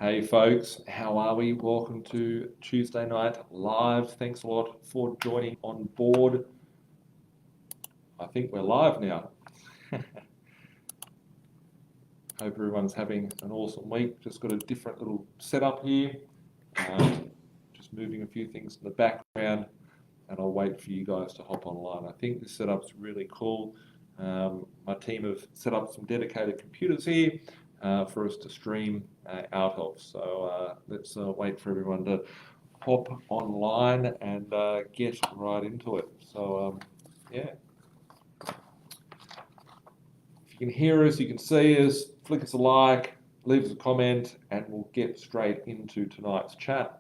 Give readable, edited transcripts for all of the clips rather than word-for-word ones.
Hey folks, how are we? Welcome to Tuesday Night Live. Thanks a lot for joining on board. I think we're live now. Hope everyone's having an awesome week. Just got a different little setup here. Just moving a few things in the background, and I'll wait for you guys to hop online. I think this setup's really cool. My team have set up some dedicated computers here for us to stream out of. So let's wait for everyone to hop online and get right into it. So yeah, if you can hear us, you can see us, flick us a like, leave us a comment, and we'll get straight into tonight's chat.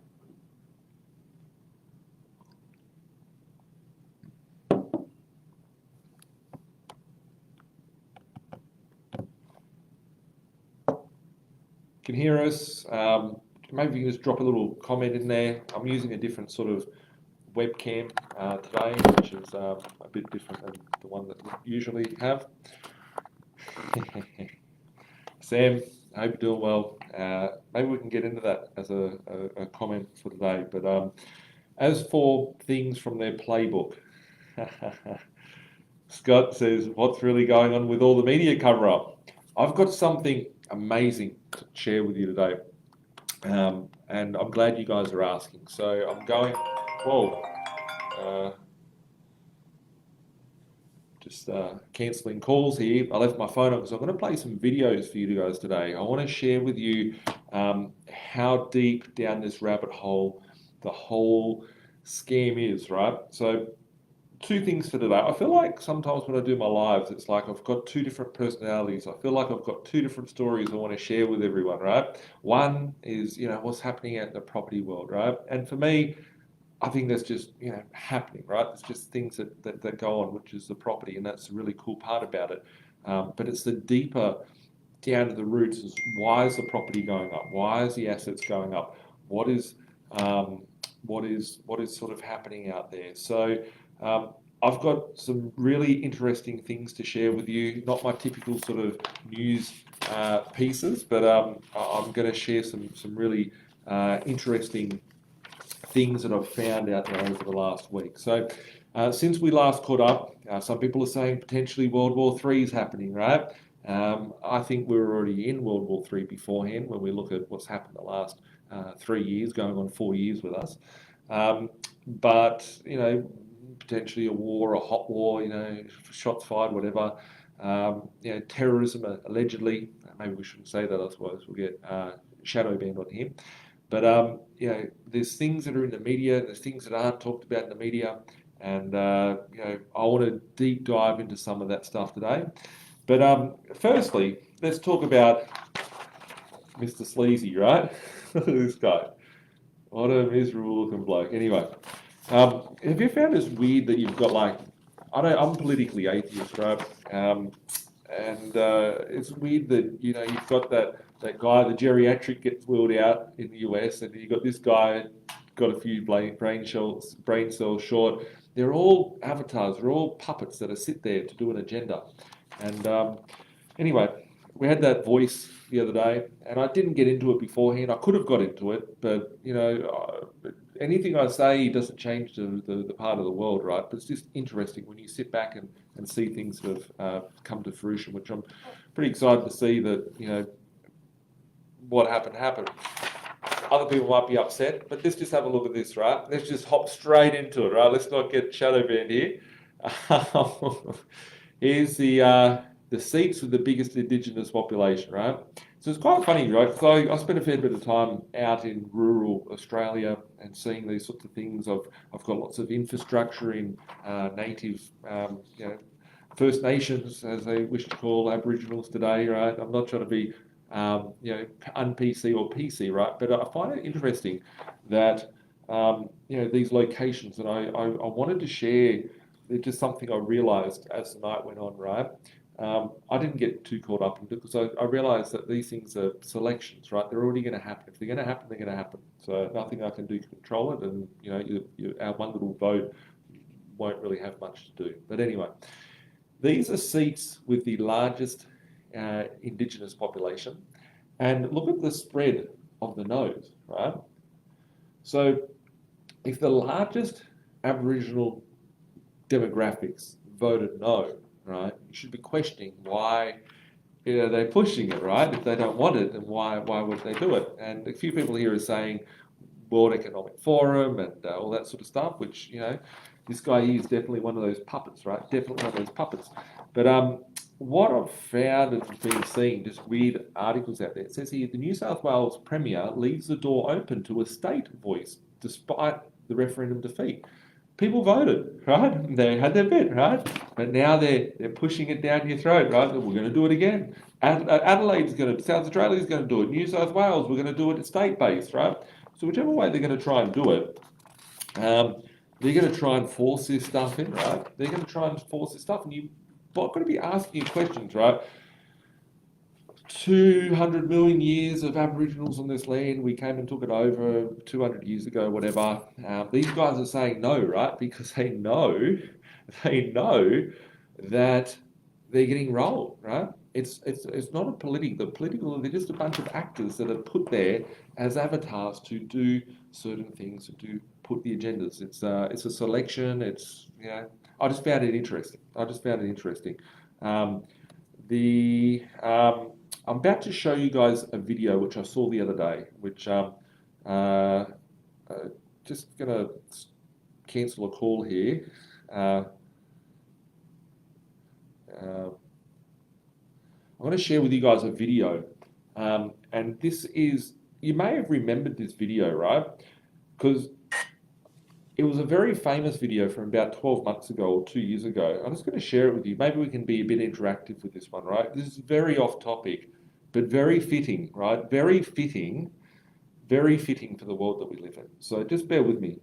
Can hear us, maybe you can just drop a little comment in there. I'm using a different sort of webcam today, which is a bit different than the one that we usually have. Sam, I hope you're doing well. Maybe we can get into that as a comment for today. But as for things from their playbook, Scott says, what's really going on with all the media cover-up? I've got something amazing to share with you today. And I'm glad you guys are asking. So I'm going, whoa, just cancelling calls here. I left my phone on because I'm going to play some videos for you guys today. I want to share with you how deep down this rabbit hole the whole scam is, right? So two things for today. I feel like sometimes when I do my lives, it's like I've got two different personalities. I feel like I've got two different stories I want to share with everyone, right? One is, what's happening out in the property world, right? And for me, I think that's just, happening, right? It's just things that go on, which is the property, and that's the really cool part about it. But it's the deeper down to the roots is why is the property going up? Why is the assets going up? What is sort of happening out there? So I've got some really interesting things to share with you. Not my typical sort of news pieces, but I'm going to share some really interesting things that I've found out there over the last week. So since we last caught up, some people are saying potentially World War III is happening, right? I think we were already in World War III beforehand when we look at what's happened the last 3 years, going on 4 years with us. But, potentially a war, a hot war, shots fired, whatever. Terrorism, allegedly. Maybe we shouldn't say that, otherwise we'll get shadow banned on him. But there's things that are in the media, there's things that aren't talked about in the media, and I want to deep dive into some of that stuff today. But firstly, let's talk about Mr. Sleazy, right? Look at this guy. What a miserable looking bloke. Anyway, have you found this weird that you've got I'm politically atheist, right? And it's weird that you've got that guy, the geriatric gets wheeled out in the US, and you've got this guy got a few brain cells short. They're all avatars, they're all puppets that are sit there to do an agenda. And anyway, we had that voice the other day, and I didn't get into it beforehand. I could have got into it, but anything I say doesn't change the part of the world, right? But it's just interesting when you sit back and see things that have come to fruition, which I'm pretty excited to see that, what happened. Other people might be upset, but let's just have a look at this, right? Let's just hop straight into it, right? Let's not get shadow banned here. Here's the seats with the biggest Indigenous population, right? So it's quite funny, right? So I spent a fair bit of time out in rural Australia and seeing these sorts of things. I've got lots of infrastructure in native, First Nations, as they wish to call Aboriginals today, right? I'm not trying to be, un-PC or PC, right? But I find it interesting that, these locations, and I wanted to share just something I realised as the night went on, right? I didn't get too caught up in it because I realised that these things are selections, right? They're already going to happen. If they're going to happen, they're going to happen. So nothing I can do to control it, and our one little vote won't really have much to do. But anyway, these are seats with the largest Indigenous population, and look at the spread of the nose, right? So if the largest Aboriginal demographics voted no, right, you should be questioning why they're pushing it, right? If they don't want it, then why would they do it? And a few people here are saying World Economic Forum and all that sort of stuff, which, this guy here is definitely one of those puppets, right? Definitely one of those puppets. But what I've found and been seeing, just weird articles out there, it says here, the New South Wales Premier leaves the door open to a state voice despite the referendum defeat. People voted, right? They had their bit, right? But now they're pushing it down your throat, right? We're going to do it again. Adelaide's going to, South Australia's going to do it. New South Wales, we're going to do it state-based, right? So whichever way they're going to try and do it, they're going to try and force this stuff in, right? They're going to try and force this stuff, and you've got to be asking questions, right? 200 million years of Aboriginals on this land. We came and took it over 200 years ago, whatever. These guys are saying no, right? Because they know that they're getting rolled, right? It's not a political. They're just a bunch of actors that are put there as avatars to do certain things, to put the agendas. It's a selection. I just found it interesting. I'm about to show you guys a video which I saw the other day, which just gonna cancel a call here. I'm going to share with you guys a video, and this is, you may have remembered this video, right? Because it was a very famous video from about 12 months ago or 2 years ago. I'm just going to share it with you. Maybe we can be a bit interactive with this one, right? This is very off topic, but very fitting, right? Very fitting for the world that we live in. So just bear with me.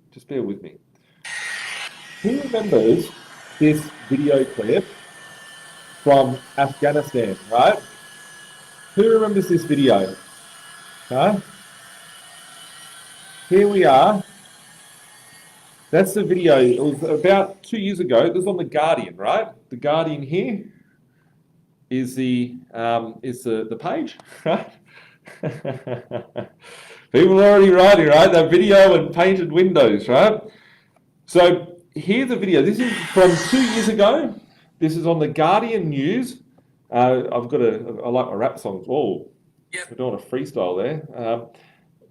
Who remembers this video clip from Afghanistan, right? Who remembers this video? Huh? Here we are. That's the video. It was about 2 years ago. This was on The Guardian, right? The Guardian here is the page, right? People are already writing, right? That video and painted windows, right? So here's the video. This is from 2 years ago. This is on The Guardian News. I like my rap songs. Whoa, we're doing a freestyle there.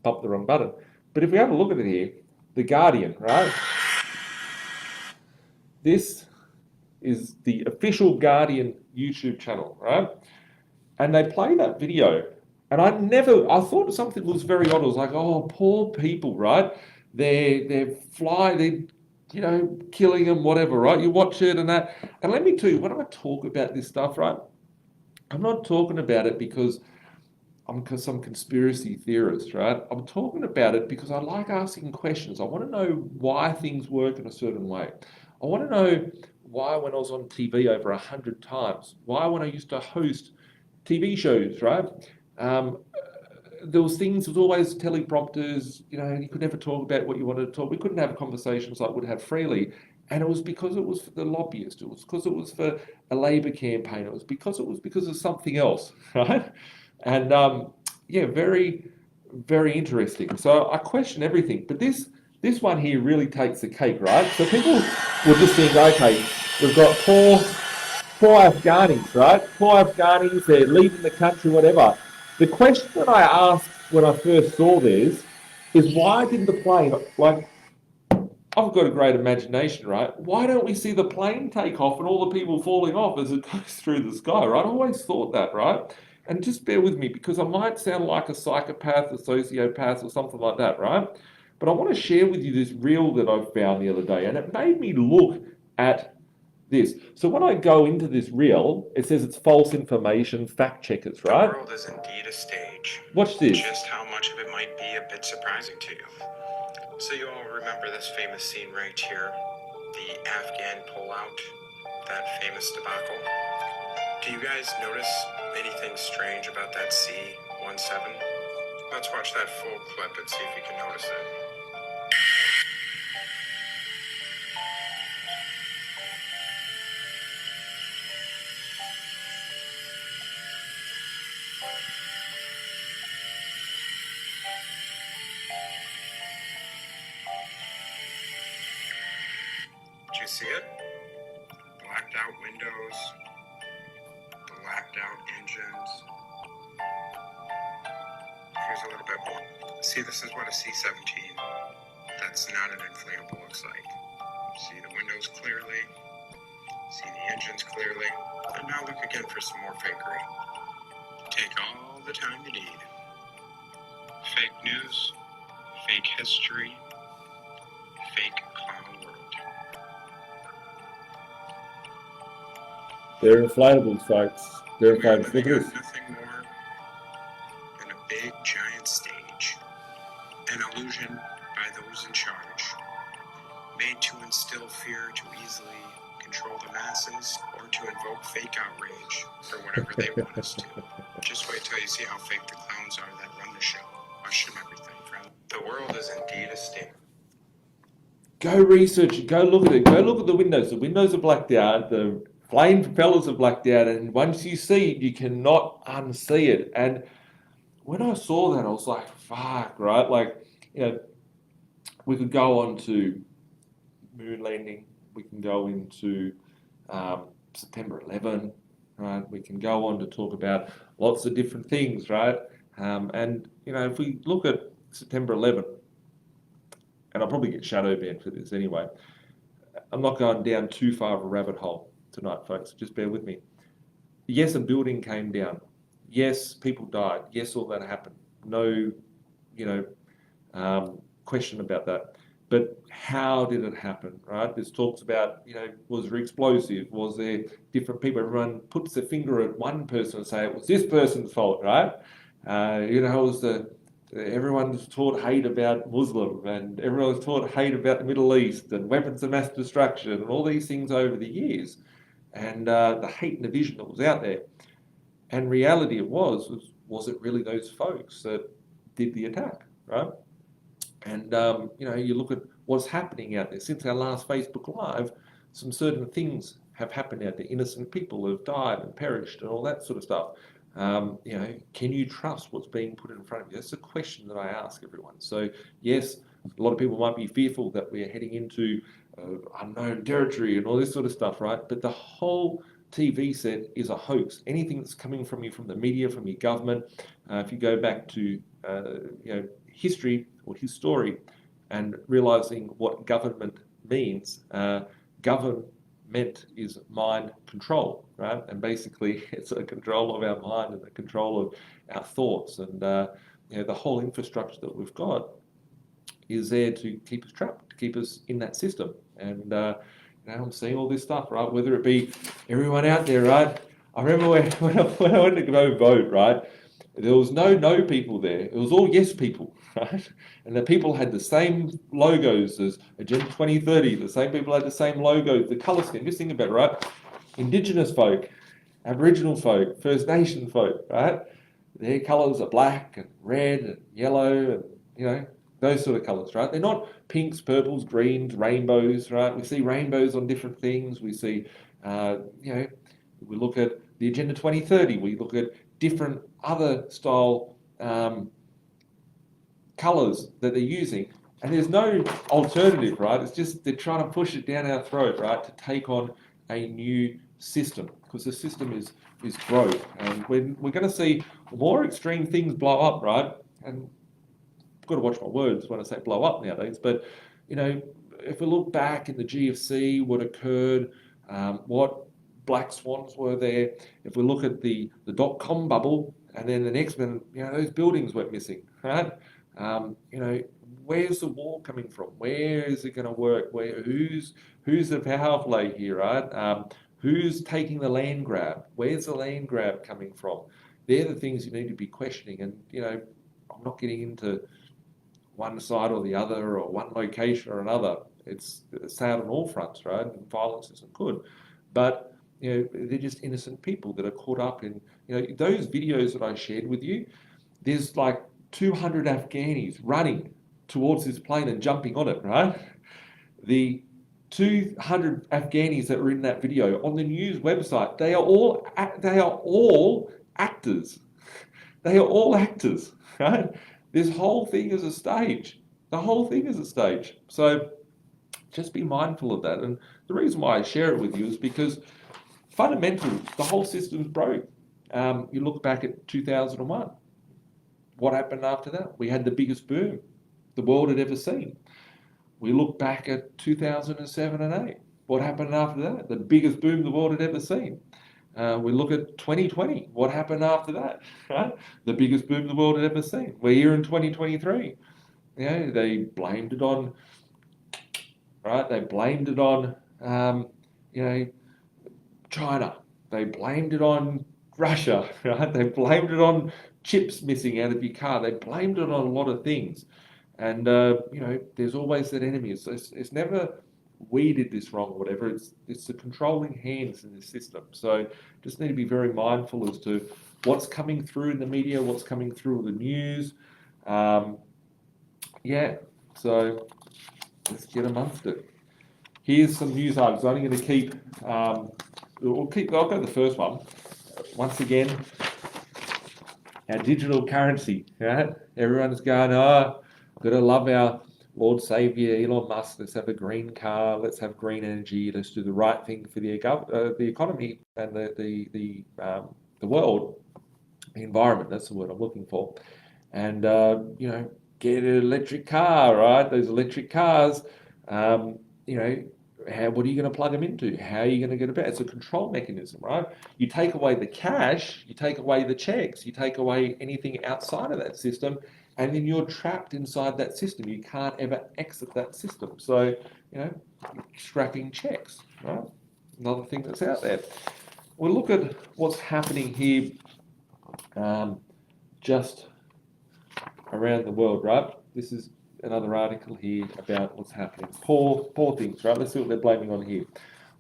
Bumped the wrong button. But if we have a look at it here, The Guardian, right? This is the official Guardian YouTube channel, right? And they play that video. And I thought something was very odd. I was like, oh, poor people, right? They're killing them, whatever, right? You watch it and that. And let me tell you, when I talk about this stuff, right, I'm not talking about it because I'm some conspiracy theorist, right? I'm talking about it because I like asking questions. I want to know why things work in a certain way. I want to know why when I was on TV over 100 times, why when I used to host TV shows, right? There was always teleprompters, you could never talk about what you wanted to talk. We couldn't have conversations like we'd have freely. And it was because it was for the lobbyist. It was because it was for a Labor campaign. It was because of something else, right? And very, very interesting. So I question everything. But this one here really takes the cake, right? So people will just think, okay, we've got poor Afghanis, right? Poor Afghanis, they're leaving the country, whatever. The question that I asked when I first saw this is why didn't the plane, I've got a great imagination, right? Why don't we see the plane take off and all the people falling off as it goes through the sky, right? I always thought that, right? And just bear with me because I might sound like a psychopath, a sociopath, or something like that, right? But I want to share with you this reel that I found the other day, and it made me look at this. So when I go into this reel, it says it's false information, fact checkers, right? The world is indeed a stage. Watch this. Just how much of it might be a bit surprising to you. So you all remember this famous scene right here, the Afghan pullout, that famous debacle. Do you guys notice anything strange about that C-17? Let's watch that full clip and see if you can notice it. see it? Blacked out windows, blacked out engines. Here's a little bit more. See, this is what a C-17 that's not an inflatable looks like. See the windows clearly, see the engines clearly, but now look again for some more fakery. Take all the time you need. Fake news, fake history, fake clown world. They're inflatables, folks. They're We are inflatables. Look living at on this. nothing more than a big giant stage, an illusion by those in charge, made to instill fear to easily control the masses or to invoke fake outrage for whatever they want us to. Just wait till you see how fake the clowns are that run the show. Question everything, friend. The world is indeed a state. Go research it. Go look at it. Go look at the windows. The windows are blacked out. The flame propellers are blacked out. And once you see it, you cannot unsee it. And when I saw that, I was like, fuck, right? Like, we could go on to moon landing. We can go into September 11, right? We can go on to talk about lots of different things, right? And if we look at September 11, and I'll probably get shadow banned for this anyway. I'm not going down too far of a rabbit hole tonight, folks. Just bear with me. Yes, a building came down. Yes, people died. Yes, all that happened. No, question about that. But how did it happen, right? There's talks about, was there explosive? Was there different people? Everyone puts their finger at one person and say it was this person's fault, right? It was everyone was taught hate about Muslim, and everyone was taught hate about the Middle East and weapons of mass destruction and all these things over the years, and the hate and division that was out there. And reality was it really those folks that did the attack, right? And you look at what's happening out there since our last Facebook Live. Some certain things have happened out there. Innocent people have died and perished and all that sort of stuff. Can you trust what's being put in front of you? That's a question that I ask everyone. So yes, a lot of people might be fearful that we're heading into unknown territory and all this sort of stuff, right? But the whole TV set is a hoax. Anything that's coming from you, from the media, from your government, if you go back to history or history and realizing what government means, government is mind control, right? And basically it's a control of our mind and the control of our thoughts, and the whole infrastructure that we've got is there to keep us trapped, to keep us in that system. And I'm seeing all this stuff, right? Whether it be everyone out there, right? I remember when I went to go vote, right? There was no people there. It was all yes people, right? And the people had the same logos as Agenda 2030. The same people had the same logos, the colour scheme. Just think about it, right? Indigenous folk, Aboriginal folk, First Nation folk, right? Their colours are black and red and yellow and, those sort of colours, right? They're not pinks, purples, greens, rainbows, right? We see rainbows on different things. We see, we look at the Agenda 2030. We look at different other style colours that they're using. And there's no alternative, right? It's just they're trying to push it down our throat, right, to take on a new system, because the system is growth. And we're going to see more extreme things blow up, right? And I've got to watch my words when I say blow up nowadays. But, if we look back in the GFC, what occurred, what black swans were there, if we look at the dot-com bubble, and then the next one, those buildings went missing, right? Where's the war coming from? Where is it going to work? Who's the power play here, right? Who's taking the land grab? Where's the land grab coming from? They're the things you need to be questioning. And, I'm not getting into one side or the other or one location or another. It's sad on all fronts, right? And violence isn't good. But, they're just innocent people that are caught up in, those videos that I shared with you. There's like 200 Afghanis running towards this plane and jumping on it, right? The 200 Afghanis that were in that video on the news website, they are all actors. They are all actors, right? This whole thing is a stage. The whole thing is a stage. So just be mindful of that. And the reason why I share it with you is because fundamentally, the whole system's broke. You look back at 2001. What happened after that? We had the biggest boom the world had ever seen. We look back at 2007 and 8. What happened after that? The biggest boom the world had ever seen. We look at 2020. What happened after that? Right? The biggest boom the world had ever seen. We're here in 2023. They blamed it on, right? They blamed it on, China. They blamed it on Russia, right? They blamed it on chips missing out of your car. They blamed it on a lot of things. And, there's always that enemy. It's never we did this wrong or whatever. It's the controlling hands in the system. So just need to be very mindful as to what's coming through in the media, what's coming through the news. So let's get amongst it. Here's some news articles. I'm only going to keep, I'll go to the first one. Once again, our digital currency, right? Everyone's going, got to love our Lord Savior, Elon Musk. Let's have a green car. Let's have green energy. Let's do the right thing for the economy and the world, the environment. That's the word I'm looking for. And get an electric car, right? Those electric cars, what are you going to plug them into? How are you going to get it back? It's a control mechanism, right? You take away the cash, you take away the checks, you take away anything outside of that system, and then you're trapped inside that system. You can't ever exit that system. So, scrapping checks, right? Another thing that's out there. We'll look at what's happening here just around the world, right? This is another article here about what's happening. Poor things, right? Let's see what they're blaming on here.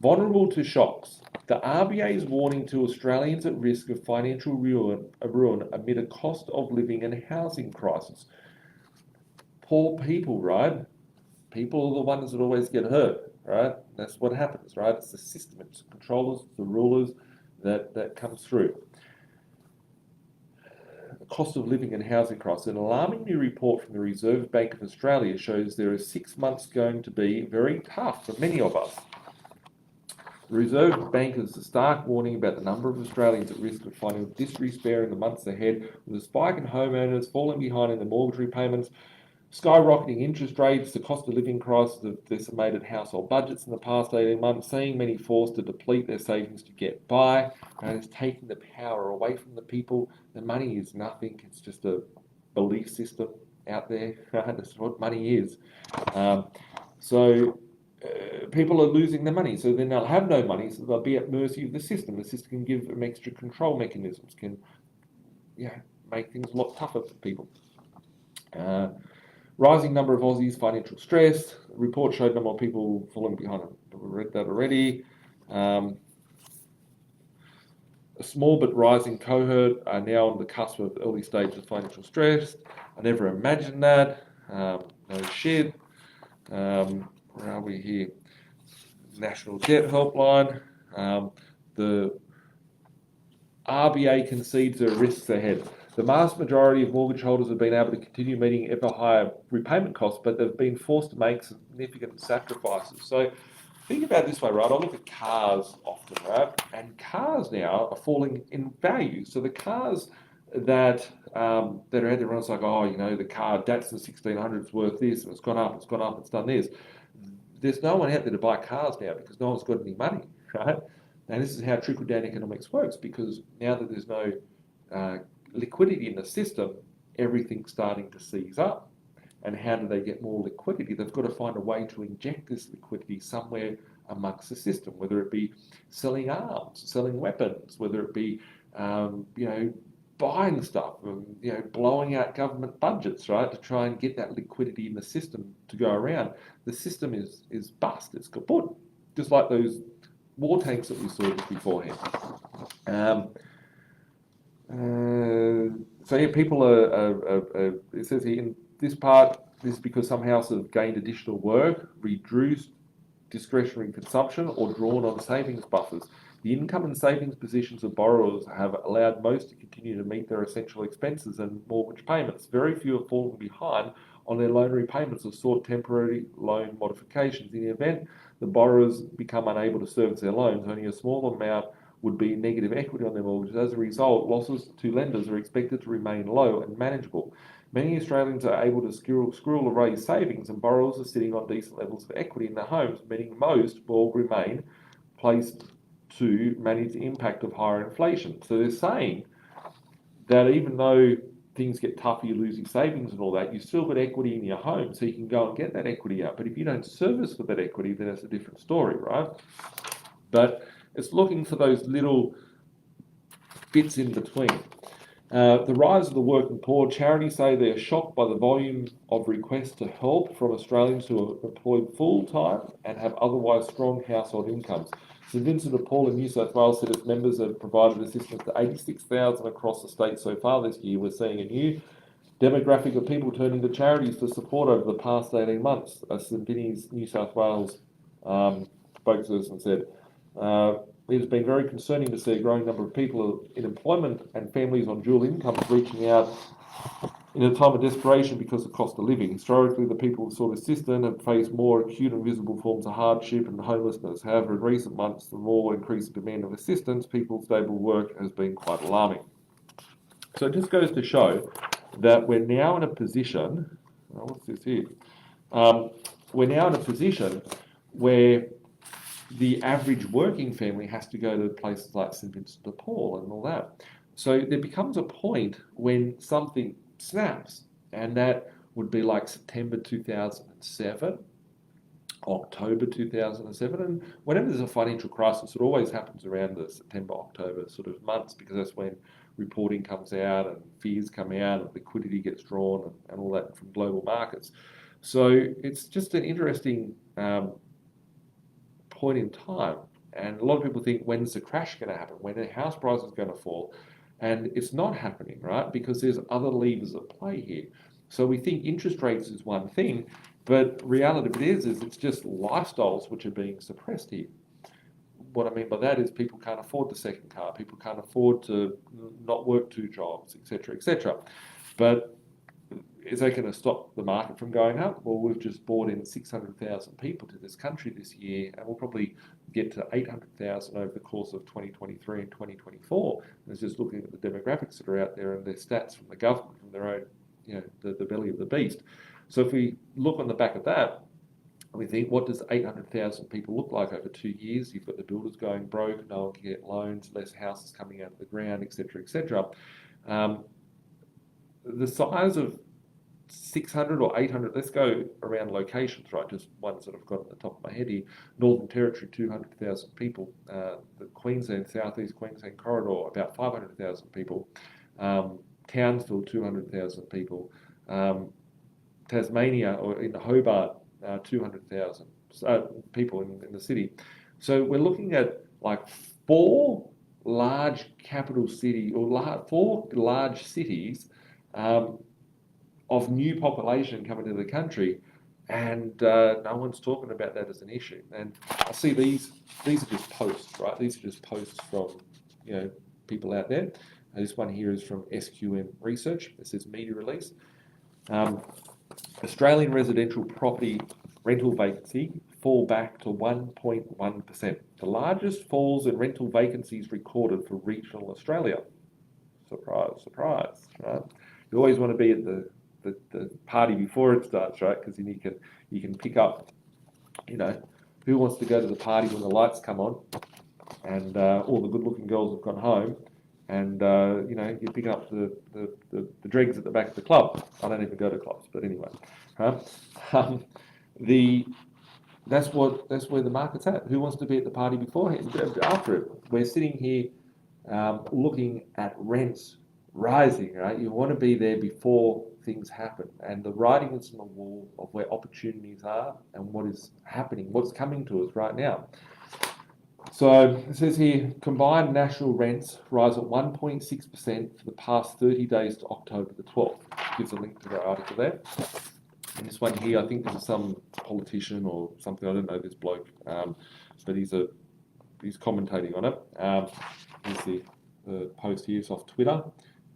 Vulnerable to shocks. The RBA is warning to Australians at risk of financial ruin amid a cost of living and housing crisis. Poor people, right? People are the ones that always get hurt, right? That's what happens, right? It's the system, it's the controllers, the rulers that comes through. Cost of living and housing crisis. An alarming new report from the Reserve Bank of Australia shows there are 6 months going to be very tough for many of us. The Reserve Bank is a stark warning about the number of Australians at risk of finding despair in the months ahead, with a spike in homeowners falling behind in their mortgage repayments, skyrocketing interest rates, the cost of living crisis have decimated household budgets in the past 18 months, seeing many forced to deplete their savings to get by, and it's taking the power away from the people. The money is nothing, it's just a belief system out there. That's what money is. People are losing their money, so then they'll have no money, so they'll be at mercy of the system. The system can give them extra control mechanisms, can make things a lot tougher for people. Rising number of Aussies, financial stress. The report showed number of people falling behind. We read that already. A small but rising cohort are now on the cusp of early stages of financial stress. I never imagined that. No shit. Where are we here? National Debt Helpline. The RBA concedes there are risks ahead. The vast majority of mortgage holders have been able to continue meeting ever higher repayment costs, but they've been forced to make significant sacrifices. So think about it this way, right? I look at cars often, right? And cars now are falling in value. So the cars that are out there, everyone's like, the car Datsun 1600 is worth this, and it's gone up, it's done this. There's no one out there to buy cars now because no one's got any money, right? And this is how trickle-down economics works, because now that there's no liquidity in the system, everything's starting to seize up. And how do they get more liquidity? They've got to find a way to inject this liquidity somewhere amongst the system, whether it be selling arms, selling weapons, whether it be, buying stuff, blowing out government budgets, right, to try and get that liquidity in the system to go around. The system is bust, it's kaput, just like those war tanks that we saw just beforehand. People are, it says here in this part, this is because some houses have gained additional work, reduced discretionary consumption, or drawn on savings buffers. The income and savings positions of borrowers have allowed most to continue to meet their essential expenses and mortgage payments. Very few have fallen behind on their loan repayments or sought temporary loan modifications. In the event the borrowers become unable to service their loans, only a small amount would be negative equity on their mortgages. As a result, losses to lenders are expected to remain low and manageable. Many Australians are able to squirrel away savings, and borrowers are sitting on decent levels of equity in their homes, meaning most will remain placed to manage the impact of higher inflation. So they're saying that even though things get tougher, you lose your savings and all that, you've still got equity in your home, so you can go and get that equity out. But if you don't service with that equity, then it's a different story, right? But it's looking for those little bits in between. The rise of the working poor. Charities say they are shocked by the volume of requests to help from Australians who are employed full-time and have otherwise strong household incomes. St Vincent de Paul in New South Wales said its members have provided assistance to 86,000 across the state so far this year. We're seeing a new demographic of people turning to charities for support over the past 18 months. St Vinny's New South Wales spokesperson said. It has been very concerning to see a growing number of people in employment and families on dual incomes reaching out in a time of desperation because of cost of living. Historically, the people who sought assistance have faced more acute and visible forms of hardship and homelessness. However, in recent months, the more increasing demand of assistance, people's stable work has been quite alarming. So it just goes to show that we're now in a position, what's this here? We're now in a position where the average working family has to go to places like St Vincent de Paul and all that. So there becomes a point when something snaps, and that would be like September 2007, October 2007, and whenever there's a financial crisis, it always happens around the September, October sort of months, because that's when reporting comes out and fears come out and liquidity gets drawn and all that from global markets. So it's just an interesting point in time, and a lot of people think, when's the crash going to happen, when the house price is going to fall, and it's not happening, right? Because there's other levers at play here. So we think interest rates is one thing, but reality of it is it's just lifestyles which are being suppressed here. What I mean by that is people can't afford the second car, people can't afford to not work two jobs, etc., etc. But is that going to stop the market from going up? Well, we've just brought in 600,000 people to this country this year, and we'll probably get to 800,000 over the course of 2023 and 2024. And it's just looking at the demographics that are out there and their stats from the government, from their own, the belly of the beast. So if we look on the back of that, we think, what does 800,000 people look like over 2 years? You've got the builders going broke, no one can get loans, less houses coming out of the ground, etc., etc. The size of 600 or 800, let's go around locations, right? Just ones that I've got on the top of my head here. Northern Territory, 200,000 people. The Queensland, Southeast Queensland corridor, about 500,000 people. Townsville, 200,000 people. Tasmania, or in Hobart, 200,000 people in the city. So we're looking at like four large capital city, or four large cities of new population coming to the country, and no one's talking about that as an issue. And I see these are just posts, right? These are just posts from people out there. This one here is from SQM Research. It says media release. Australian residential property rental vacancy fall back to 1.1%. The largest falls in rental vacancies recorded for regional Australia. Surprise, surprise, right? You always want to be at the party before it starts, right? Because then you can pick up, who wants to go to the party when the lights come on and all the good-looking girls have gone home, and you're picking up the dregs at the back of the club. I don't even go to clubs, but anyway, that's where the market's at. Who wants to be at the party beforehand? After it, we're sitting here looking at rents rising, right? You want to be there before things happen, and the writing is on the wall of where opportunities are and what is happening, what's coming to us right now. So it says here, combined national rents rise at 1.6% for the past 30 days to October the 12th. Gives a link to the article there. And this one here, I think this is some politician or something, I don't know this bloke, but he's commentating on it. Here's the post here, it's off Twitter.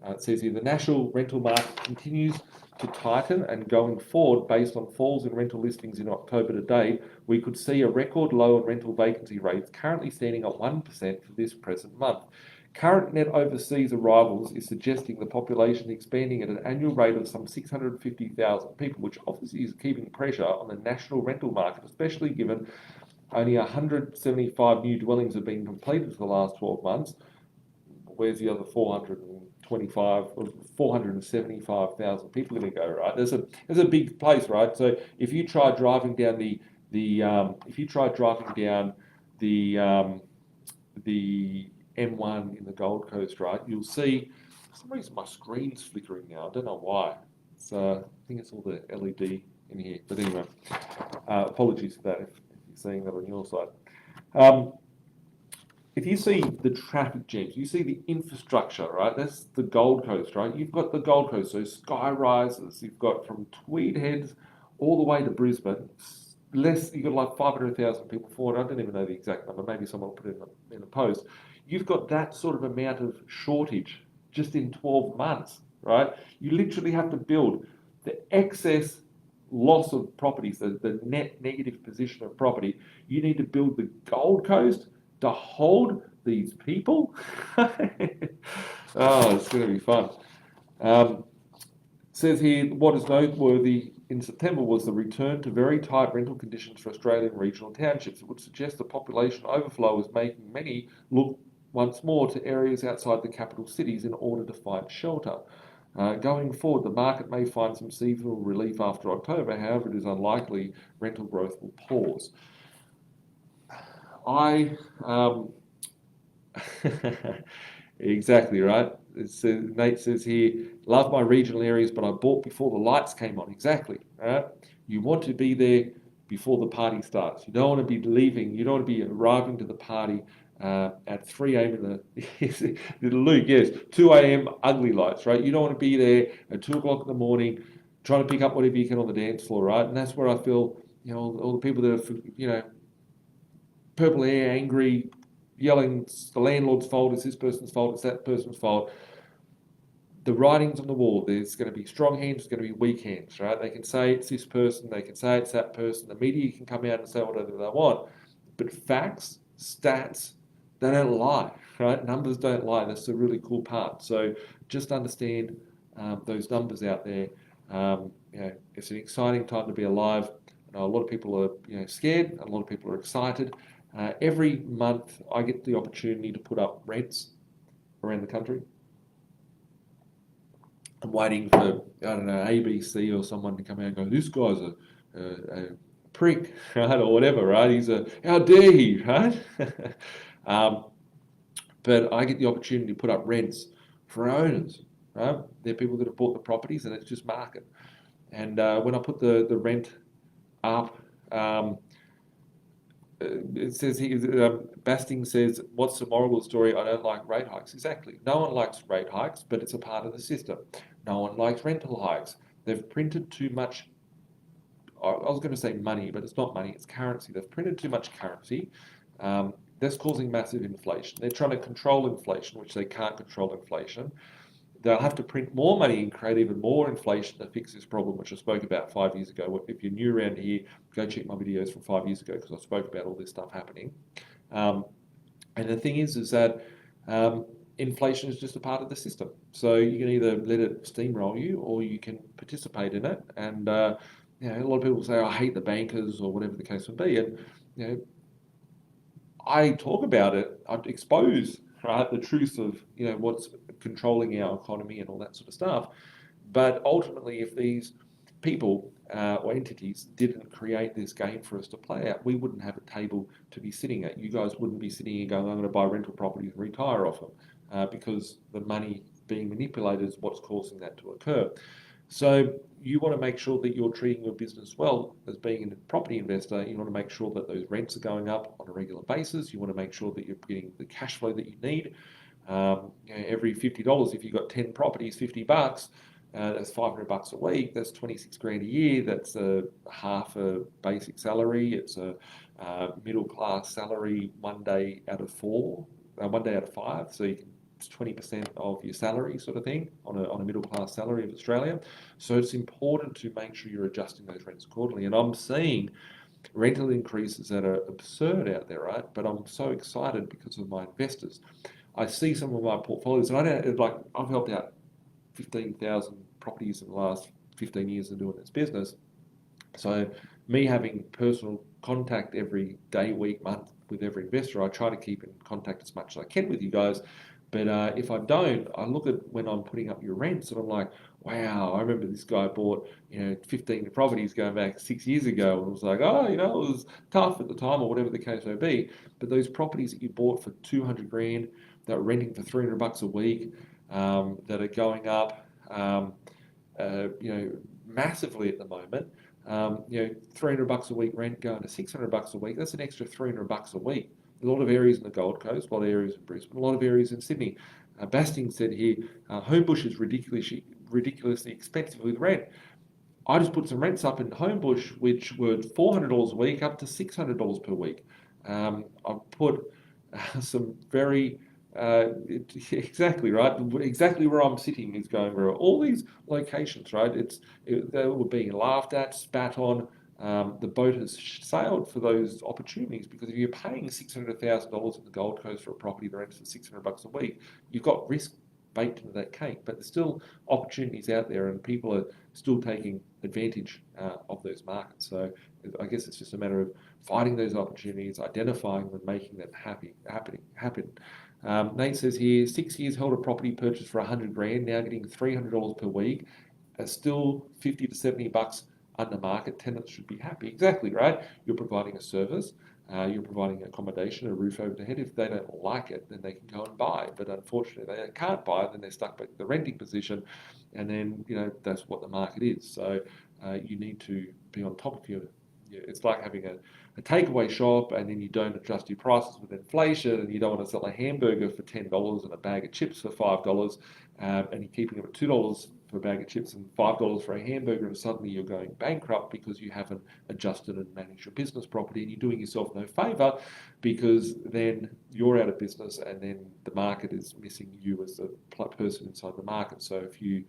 It says here the national rental market continues to tighten, and going forward, based on falls in rental listings in October to date, we could see a record low in rental vacancy rates, currently standing at 1% for this present month. Current net overseas arrivals is suggesting the population expanding at an annual rate of some 650,000 people, which obviously is keeping pressure on the national rental market, especially given only 175 new dwellings have been completed for the last 12 months. Where's the other 425 or 475,000 people going to go, right? There's a big place, right? So if you try driving down the M1 in the Gold Coast, right, you'll see, for some reason my screen's flickering now. I don't know why. I think it's all the LED in here. But anyway, apologies for that if you're seeing that on your side. If you see the traffic jams, you see the infrastructure, right? That's the Gold Coast, right? You've got the Gold Coast, so sky rises. You've got from Tweed Heads all the way to Brisbane. You've got like 500,000 people for it. I don't even know the exact number. Maybe someone will put it in a post. You've got that sort of amount of shortage just in 12 months, right? You literally have to build the excess loss of properties, the net negative position of property. You need to build the Gold Coast to hold these people. Oh, it's going to be fun. Says here, what is noteworthy in September was the return to very tight rental conditions for Australian regional townships. It would suggest the population overflow is making many look once more to areas outside the capital cities in order to find shelter. Going forward, the market may find some seasonal relief after October. However, it is unlikely rental growth will pause. Exactly right. Nate says here, love my regional areas, but I bought before the lights came on. Exactly. Right? You want to be there before the party starts. You don't want to be leaving. You don't want to be arriving to the party at 3 a.m. in the Luke, yes, 2 a.m. ugly lights, right? You don't want to be there at 2 o'clock in the morning trying to pick up whatever you can on the dance floor, right? And that's where I feel, all the people that are, purple hair, angry, yelling, it's the landlord's fault, it's this person's fault, it's that person's fault. The writing's on the wall. There's going to be strong hands, there's going to be weak hands, right? They can say it's this person, they can say it's that person. The media can come out and say whatever they want. But facts, stats, they don't lie, right? Numbers don't lie. That's the really cool part. So just understand those numbers out there. It's an exciting time to be alive. I know a lot of people are scared, a lot of people are excited. Every month I get the opportunity to put up rents around the country. I'm waiting for, ABC or someone to come out and go, this guy's a prick, right? Or whatever, right? How dare he, right? But I get the opportunity to put up rents for owners, right? They're people that have bought the properties and it's just market. And when I put the rent up, it says here, Basting says, what's the moral of the story? I don't like rate hikes. Exactly. No one likes rate hikes, but it's a part of the system. No one likes rental hikes. They've printed too much, I was going to say money, but it's not money, it's currency. They've printed too much currency. That's causing massive inflation. They're trying to control inflation, which they can't control inflation. They'll have to print more money and create even more inflation to fix this problem, which I spoke about 5 years ago. If you're new around here, go check my videos from 5 years ago because I spoke about all this stuff happening. And the thing is that inflation is just a part of the system. So you can either let it steamroll you or you can participate in it. And a lot of people say, I hate the bankers or whatever the case may be. And I talk about it. I expose the truth of what's controlling our economy and all that sort of stuff. But ultimately, if these people or entities didn't create this game for us to play out, we wouldn't have a table to be sitting at. You guys wouldn't be sitting here going, I'm going to buy rental properties and retire off them because the money being manipulated is what's causing that to occur. So you want to make sure that you're treating your business well as being a property investor. You want to make sure that those rents are going up on a regular basis. You want to make sure that you're getting the cash flow that you need. Every $50, if you've got 10 properties, $50, that's $500 a week. That's 26 grand a year. That's half a basic salary. It's a middle class salary 1 day out of 4, 1 day out of 5. So you can 20% of your salary sort of thing on a middle class salary of Australia. So it's important to make sure you're adjusting those rents accordingly. And I'm seeing rental increases that are absurd out there, right? But I'm so excited because of my investors. I see some of my portfolios, and I don't like. I've helped out 15,000 properties in the last 15 years of doing this business. So me having personal contact every day, week, month with every investor, I try to keep in contact as much as I can with you guys. But if I don't, I look at when I'm putting up your rents and I'm like, wow, I remember this guy bought 15 properties going back 6 years ago, and it was like, oh, it was tough at the time or whatever the case may be. But those properties that you bought for 200 grand, that are renting for $300 a week, that are going up, massively at the moment. $300 a week rent going to $600 a week. That's an extra $300 a week. A lot of areas in the Gold Coast, a lot of areas in Brisbane, a lot of areas in Sydney. Basting said here, Homebush is ridiculously expensive with rent. I just put some rents up in Homebush, which were $400 a week up to $600 per week. I've put some very exactly right. Exactly where I'm sitting is going where all these locations, right? They were being laughed at, spat on. The boat has sailed for those opportunities because if you're paying $600,000 in the Gold Coast for a property that rents for $600 a week, you've got risk baked into that cake. But there's still opportunities out there, and people are still taking advantage of those markets. So I guess it's just a matter of finding those opportunities, identifying them, and making them happen. Nate says here, 6 years held a property purchase for 100 grand, now getting $300 per week, still 50 to 70 bucks under market. Tenants should be happy. Exactly right. You're providing a service, you're providing accommodation, a roof over their head. If they don't like it, then they can go and buy. But unfortunately, they can't buy it, then they're stuck back in the renting position, and then that's what the market is. So you need to be on top of your. It's like having a takeaway shop, and then you don't adjust your prices with inflation, and you don't want to sell a hamburger for $10 and a bag of chips for $5, and you're keeping them at $2 for a bag of chips and $5 for a hamburger, and suddenly you're going bankrupt because you haven't adjusted and managed your business property, and you're doing yourself no favour because then you're out of business, and then the market is missing you as a person inside the market. So if you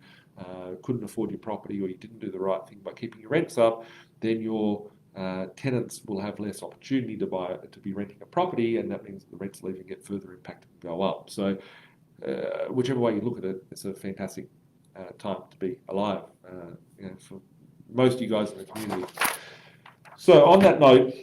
couldn't afford your property, or you didn't do the right thing by keeping your rents up, then your tenants will have less opportunity to be renting a property, and that means the rents will even get further impacted and go up. So whichever way you look at it, it's a fantastic time to be alive for most of you guys in the community. So on that note,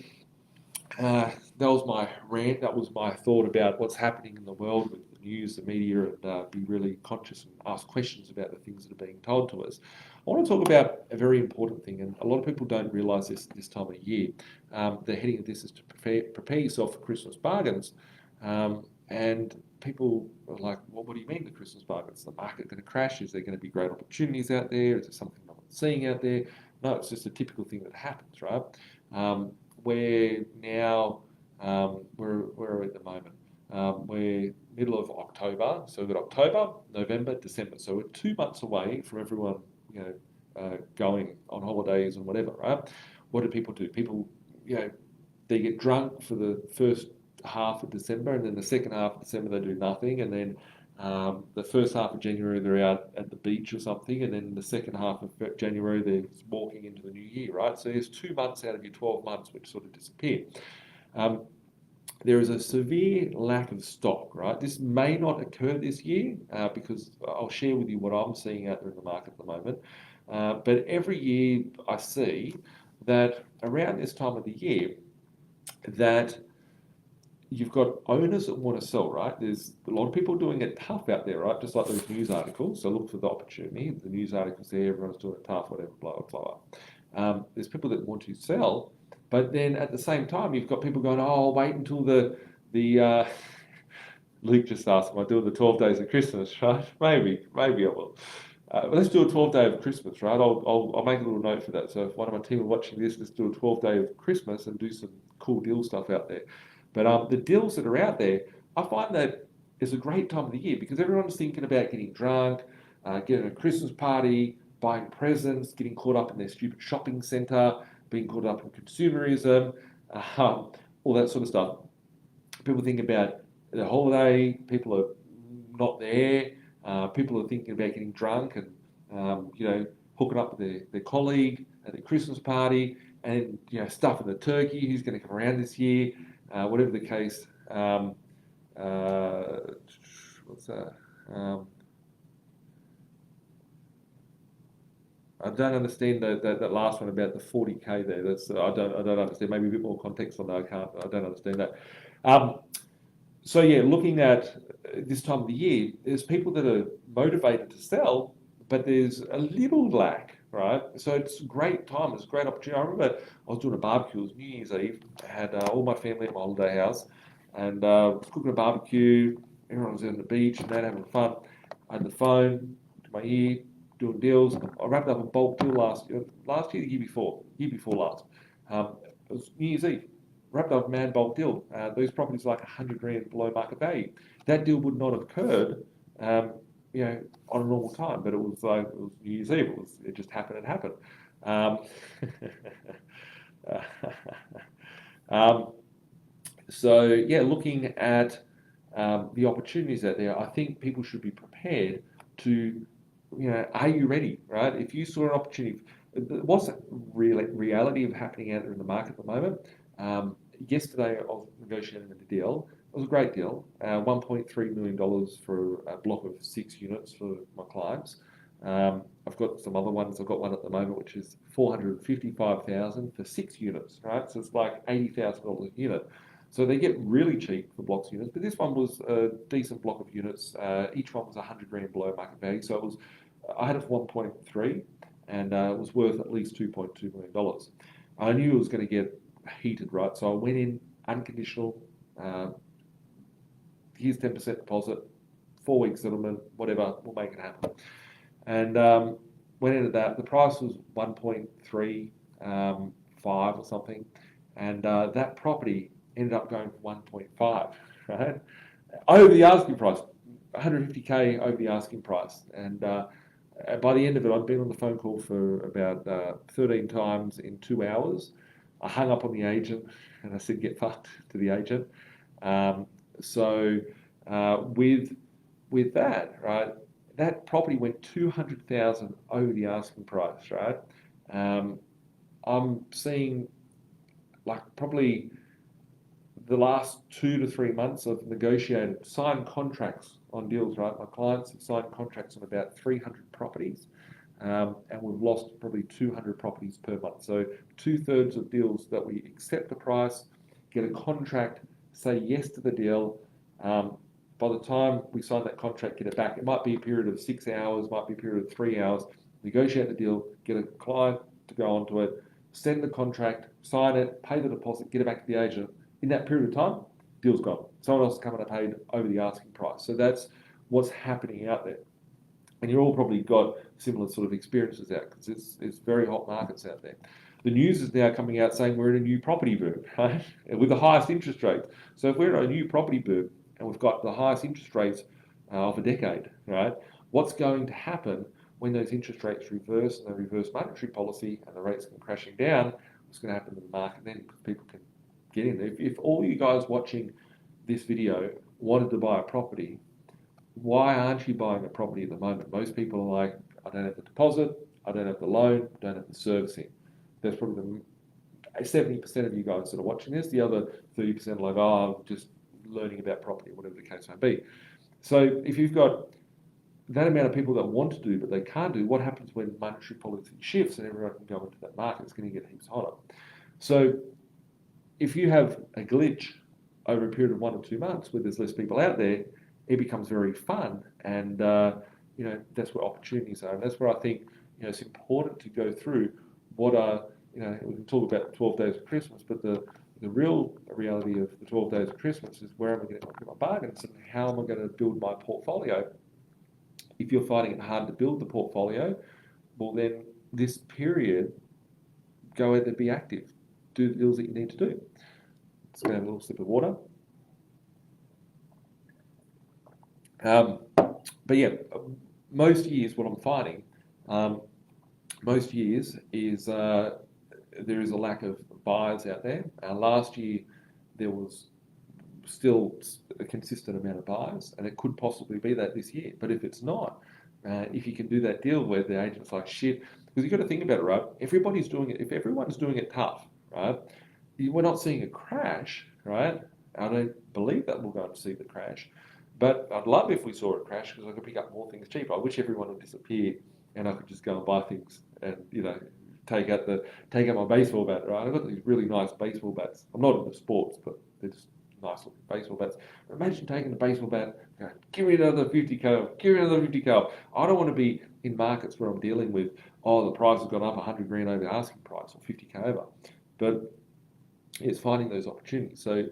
that was my rant. That was my thought about what's happening in the world with the news, the media, and be really conscious and ask questions about the things that are being told to us. I want to talk about a very important thing, and a lot of people don't realise this time of year. The heading of this is to prepare yourself for Christmas bargains. And people are like, well, what do you mean the Christmas bargains? Is the market going to crash? Is there going to be great opportunities out there? Is there something no one's seeing out there? No, it's just a typical thing that happens, right? We're now, where are we at the moment? We're middle of October, so we've got October, November, December. So we're 2 months away from everyone, going on holidays and whatever, right? What do? People, they get drunk for the first half of December, and then the second half of December they do nothing, and then the first half of January they're out at the beach or something, and then the second half of January they're walking into the new year, right? So there's 2 months out of your 12 months which sort of disappear. There is a severe lack of stock, right? This may not occur this year because I'll share with you what I'm seeing out there in the market at the moment. But every year I see that around this time of the year that you've got owners that want to sell, right? There's a lot of people doing it tough out there, right? Just like those news articles. So look for the opportunity. The news articles there, everyone's doing it tough, whatever, blah, blah, blah. There's people that want to sell, but then at the same time, you've got people going, oh, I'll wait until the Luke just asked, am I doing the 12 days of Christmas, right? Maybe I will. But let's do a 12 day of Christmas, right? I'll make a little note for that. So if one of my team are watching this, let's do a 12 day of Christmas and do some cool deal stuff out there. But the deals that are out there, I find that it's a great time of the year because everyone's thinking about getting drunk, getting a Christmas party, buying presents, getting caught up in their stupid shopping centre, being caught up in consumerism, all that sort of stuff. People think about the holiday, people are not there. People are thinking about getting drunk and hooking up with their colleague at their Christmas party, and stuffing the turkey. Who's going to come around this year? Whatever the case. What's that? I don't understand that last one about the 40K there. I don't understand. Maybe a bit more context on that. I don't understand that. So yeah, looking at this time of the year, there's people that are motivated to sell, but there's a little lack, right? So it's a great time. It's a great opportunity. I remember I was doing a barbecue. It was New Year's Eve. I had all my family at my holiday house, and was cooking a barbecue. Everyone was on the beach and that, having fun. I had the phone to my ear, doing deals. I wrapped up a bulk deal last year, the year before last. It was New Year's Eve. Wrapped up a mad bulk deal. Those properties are like 100 grand below market value. That deal would not have occurred, on a normal time, but it was New Year's Eve. It just happened. It happened. So yeah, looking at the opportunities out there, I think people should be prepared to, are you ready, right? If you saw an opportunity, what's the reality of happening out there in the market at the moment? Yesterday, I was negotiating a deal. It was a great deal, $1.3 million for a block of 6 units for my clients. I've got some other ones. I've got one at the moment which is $455,000 for 6 units, right? So it's like $80,000 a unit. So they get really cheap for blocks of units, but this one was a decent block of units. Each one was 100 grand below market value. So I had it for 1.3, and it was worth at least $2.2 million. I knew it was going to get heated, right? So I went in unconditional. Here's 10% deposit, 4-week settlement, whatever, we'll make it happen. And went into that. The price was 1.35 or something, and that property ended up going for 1.5, right? Over the asking price, 150K over the asking price. And by the end of it, I'd been on the phone call for about 13 times in 2 hours. I hung up on the agent and I said, get fucked to the agent. So with that, right, that property went 200,000 over the asking price, right? I'm seeing like probably the last 2 to 3 months I've negotiated, signed contracts on deals, right? My clients have signed contracts on about 300 properties. And we've lost probably 200 properties per month. So 2/3 of deals that we accept the price, get a contract, say yes to the deal. By the time we sign that contract, get it back. It might be a period of 6 hours, might be a period of 3 hours. Negotiate the deal, get a client to go onto it, send the contract, sign it, pay the deposit, get it back to the agent. In that period of time, deal's gone. Someone else has come and paid over the asking price. So that's what's happening out there. And you've all probably got similar sort of experiences out because it's very hot markets out there. The news is now coming out saying we're in a new property boom, right? With the highest interest rates. So if we're in a new property boom and we've got the highest interest rates of a decade, right? What's going to happen when those interest rates reverse and they reverse monetary policy and the rates come crashing down? What's going to happen to the market then? Because people can get in there. If all you guys watching this video wanted to buy a property, why aren't you buying a property at the moment? Most people are like, I don't have the deposit, I don't have the loan, I don't have the servicing. That's probably the 70% of you guys that are watching this. The other 30% are like, oh, I'm just learning about property, whatever the case may be. So if you've got that amount of people that want to do but they can't do, what happens when monetary policy shifts and everyone can go into that market? It's going to get heaps hotter. So if you have a glitch over a period of 1 or 2 months where there's less people out there, it becomes very fun, and that's where opportunities are, and that's where I think it's important to go through what are we can talk about 12 days of Christmas, but the real reality of the 12 days of Christmas is where am I going to get my bargains and how am I going to build my portfolio? If you're finding it hard to build the portfolio, well then this period, go out and be active, do the deals that you need to do. Let's go have a little sip of water. But yeah, most years what I'm finding, most years is there is a lack of buyers out there. Last year there was still a consistent amount of buyers, and it could possibly be that this year. But if it's not, if you can do that deal where the agent's like, shit, because you've got to think about it, right? Everybody's doing it. If everyone's doing it tough, right? We're not seeing a crash, right? I don't believe that we're going to see the crash. But I'd love if we saw a crash because I could pick up more things cheap. I wish everyone would disappear and I could just go and buy things and, take out my baseball bat, right? I've got these really nice baseball bats. I'm not into sports, but they're just nice looking baseball bats. Imagine taking the baseball bat, going, give me another 50K, give me another 50K. I don't want to be in markets where I'm dealing with, the price has gone up 100 grand over the asking price or 50K over. But it's finding those opportunities. So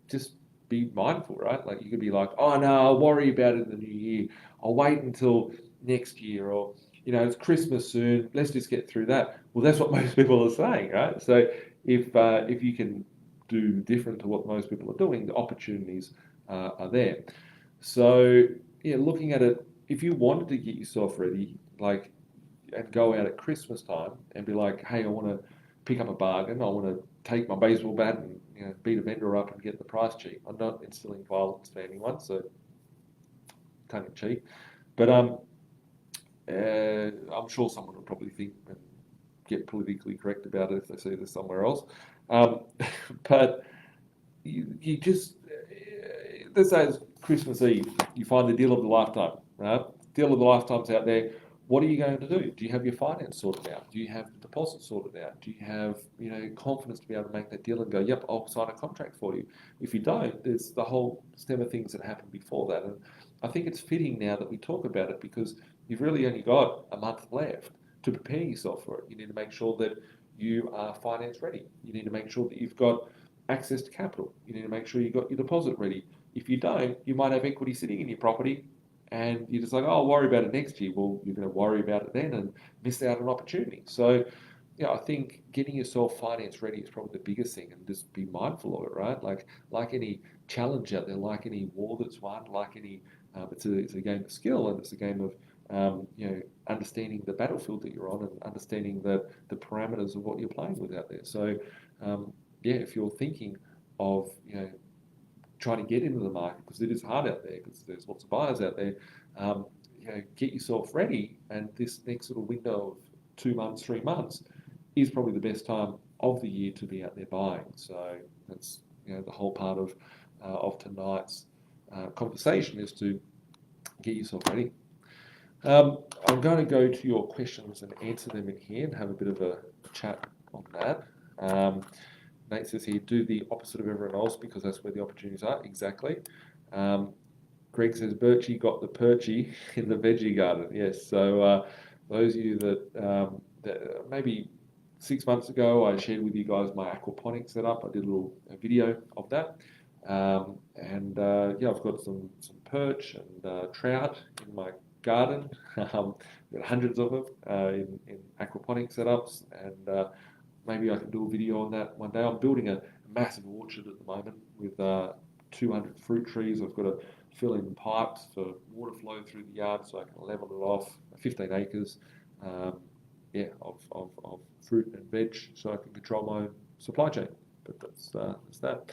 just be mindful, right? Like you could be like, oh no, I'll worry about it in the new year. I'll wait until next year, or it's Christmas soon. Let's just get through that. Well, that's what most people are saying, right? So if you can do different to what most people are doing, the opportunities are there. So yeah, looking at it, if you wanted to get yourself ready, like, and go out at Christmas time and be like, hey, I want to pick up a bargain. I want to take my baseball bat and beat a vendor up and get the price cheap. I'm not instilling violence for anyone, so tongue in cheek. But I'm sure someone will probably think and get politically correct about it if they see this somewhere else. But you just, let's say it's Christmas Eve, you find the deal of the lifetime, right? Deal of the lifetime's out there. What are you going to do? Do you have your finance sorted out? Do you have the deposit sorted out? Do you have confidence to be able to make that deal and go, yep, I'll sign a contract for you? If you don't, there's the whole stem of things that happened before that. And I think it's fitting now that we talk about it because you've really only got a month left to prepare yourself for it. You need to make sure that you are finance ready. You need to make sure that you've got access to capital. You need to make sure you've got your deposit ready. If you don't, you might have equity sitting in your property and you're just like, oh, I'll worry about it next year. Well, you're going to worry about it then and miss out on opportunity. So, I think getting yourself finance ready is probably the biggest thing, and just be mindful of it, right? Like any challenge out there, like any war that's won, like any, it's a game of skill, and it's a game of understanding the battlefield that you're on and understanding the parameters of what you're playing with out there. So, if you're thinking of trying to get into the market, because it is hard out there, because there's lots of buyers out there, get yourself ready. And this next little window of 2 months, 3 months is probably the best time of the year to be out there buying. So that's the whole part of tonight's conversation is to get yourself ready. I'm going to go to your questions and answer them in here and have a bit of a chat on that. Nate says here, do the opposite of everyone else because that's where the opportunities are. Exactly. Greg says, Birchie got the perchie in the veggie garden. Yes. So those of you that maybe 6 months ago, I shared with you guys my aquaponics setup. I did a video of that. I've got some perch and trout in my garden. I've got hundreds of them in aquaponic setups, and maybe I can do a video on that one day. I'm building a massive orchard at the moment with 200 fruit trees. I've got to fill in pipes for water flow through the yard so I can level it off. 15 acres of fruit and veg so I can control my own supply chain. But that's that.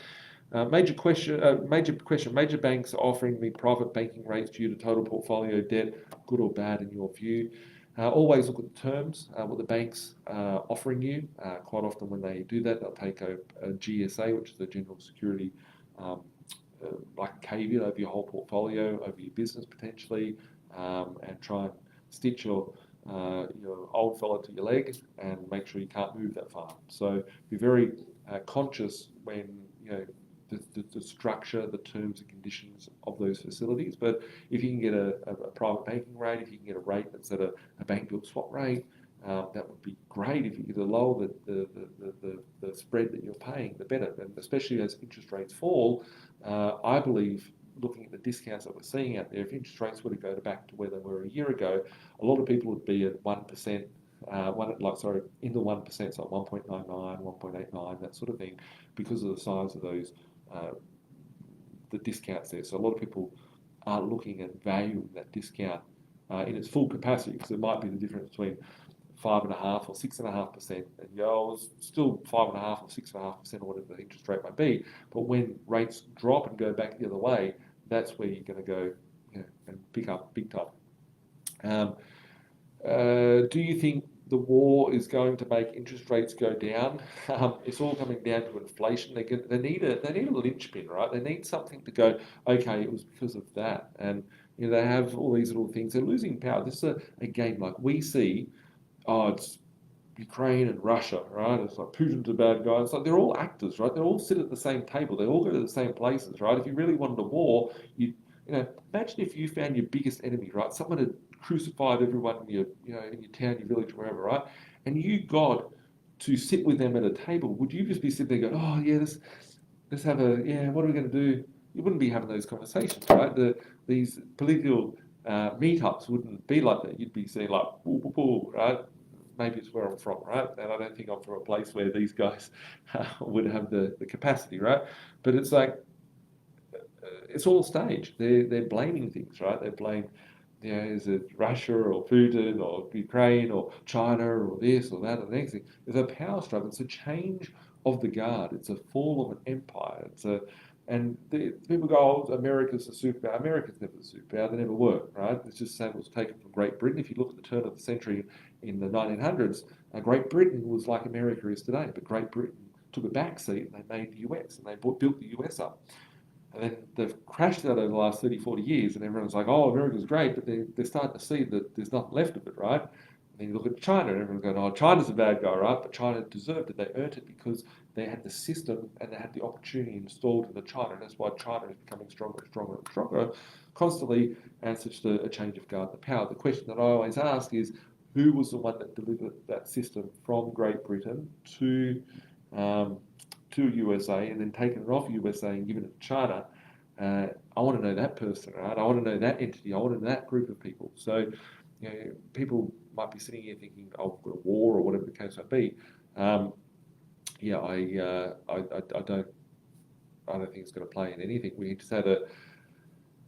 Major question. Major banks are offering me private banking rates due to total portfolio debt. Good or bad in your view? Always look at the terms, what the bank's offering you. Quite often when they do that, they'll take a GSA, which is the general security, like a caveat over your whole portfolio, over your business potentially, and try and stitch your old fella to your leg and make sure you can't move that far. So be very conscious when the structure, the terms and conditions of those facilities. But if you can get a private banking rate, if you can get a rate that's at a bank bill swap rate, that would be great. If you could lower the spread that you're paying, the better. And especially as interest rates fall, I believe, looking at the discounts that we're seeing out there, if interest rates were to go back to where they were a year ago, a lot of people would be at 1%, in the 1%, so 1.99, 1.89, that sort of thing, because of the size of those the discounts there. So a lot of people are looking at valuing that discount in its full capacity, because it might be the difference between 5.5 or 6.5%, and you know, it was still 5.5 or 6.5% or whatever the interest rate might be. But when rates drop and go back the other way, that's where you're going to go, you know, and pick up big time. Do you think the war is going to make interest rates go down? It's all coming down to inflation. They need a linchpin, right? They need something to go, okay, it was because of that. And you know, they have all these little things. They're losing power. This is a game like we see, oh, it's Ukraine and Russia, right? It's like Putin's a bad guy. It's like they're all actors, right? They all sit at the same table. They all go to the same places, right? If you really wanted a war, you know, imagine if you found your biggest enemy, right? Someone had crucified everyone in your, you know, in your town, your village, wherever, right? And you got to sit with them at a table. Would you just be sitting there going, oh yeah, let's have a, yeah, what are we going to do? You wouldn't be having those conversations, right? These political meetups wouldn't be like that. You'd be saying like, boo, boo, boo, right? Maybe it's where I'm from, right? And I don't think I'm from a place where these guys would have the capacity, right? But it's like, it's all staged. They're blaming things, right? They blame, you know, is it Russia or Putin or Ukraine or China or this or that or the next thing? There's a power struggle. It's a change of the guard. It's a fall of an empire. And people go, oh, America's a superpower. America's never a superpower. They never were, right? It's just the same was taken from Great Britain. If you look at the turn of the century in the 1900s, Great Britain was like America is today, but Great Britain took a back seat and they made the US and they built the US up. And then they've crashed that over the last 30, 40 years, and everyone's like, oh, America's great, but they're starting to see that there's nothing left of it, right? And then you look at China, and everyone's going, oh, China's a bad guy, right? But China deserved it. They earned it because they had the system and they had the opportunity installed in the China. And that's why China is becoming stronger and stronger and stronger constantly, and it's just a change of guard, the power. The question that I always ask is, who was the one that delivered that system from Great Britain to USA and then taken it off USA and given it to China? I want to know that person, right? I want to know that entity. I want to know that group of people. So, you know, people might be sitting here thinking, "Oh, we've got a war," or whatever the case might be. Yeah, I don't think it's going to play in anything. We just had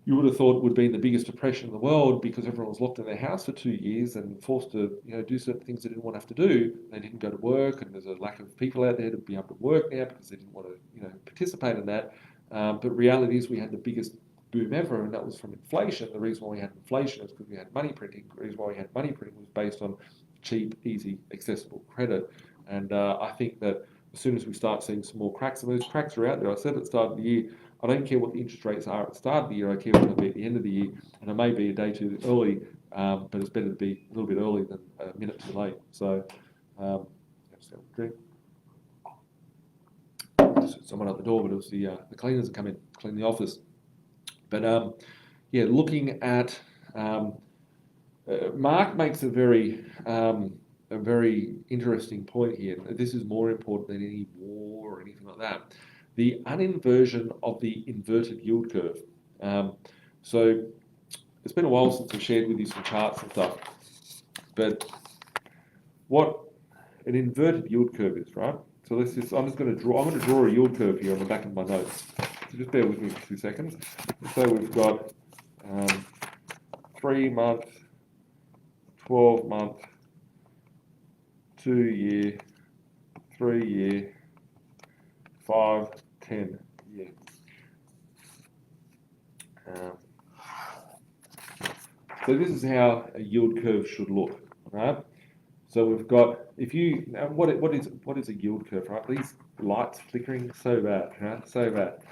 you would have thought would be the biggest depression in the world because everyone was locked in their house for 2 years and forced to, you know, do certain things they didn't want to have to do. They didn't go to work, and there's a lack of people out there to be able to work now because they didn't want to, you know, participate in that. But reality is we had the biggest boom ever, and that was from inflation. The reason why we had inflation is because we had money printing. The reason why we had money printing was based on cheap, easy, accessible credit. And I think that as soon as we start seeing some more cracks, and those cracks are out there. I said at the start of the year, I don't care what the interest rates are at the start of the year, I care what they'll be at the end of the year. And it may be a day too early, but it's better to be a little bit early than a minute too late. So, just have a drink. Someone at the door, but it was the cleaners that come in, clean the office. But yeah, looking at Mark makes a very interesting point here. This is more important than any war or anything like that. The uninversion of the inverted yield curve. So it's been a while since I've shared with you some charts and stuff, but what an inverted yield curve is, right? So I'm just going to draw a yield curve here on the back of my notes. So just bear with me for 2 seconds. So we've got 3 month, 12 month, 2 year, 3 year, 5, 10 year. So this is how a yield curve should look, right? So we've got, what is a yield curve, right? These lights flickering so bad, right? So bad.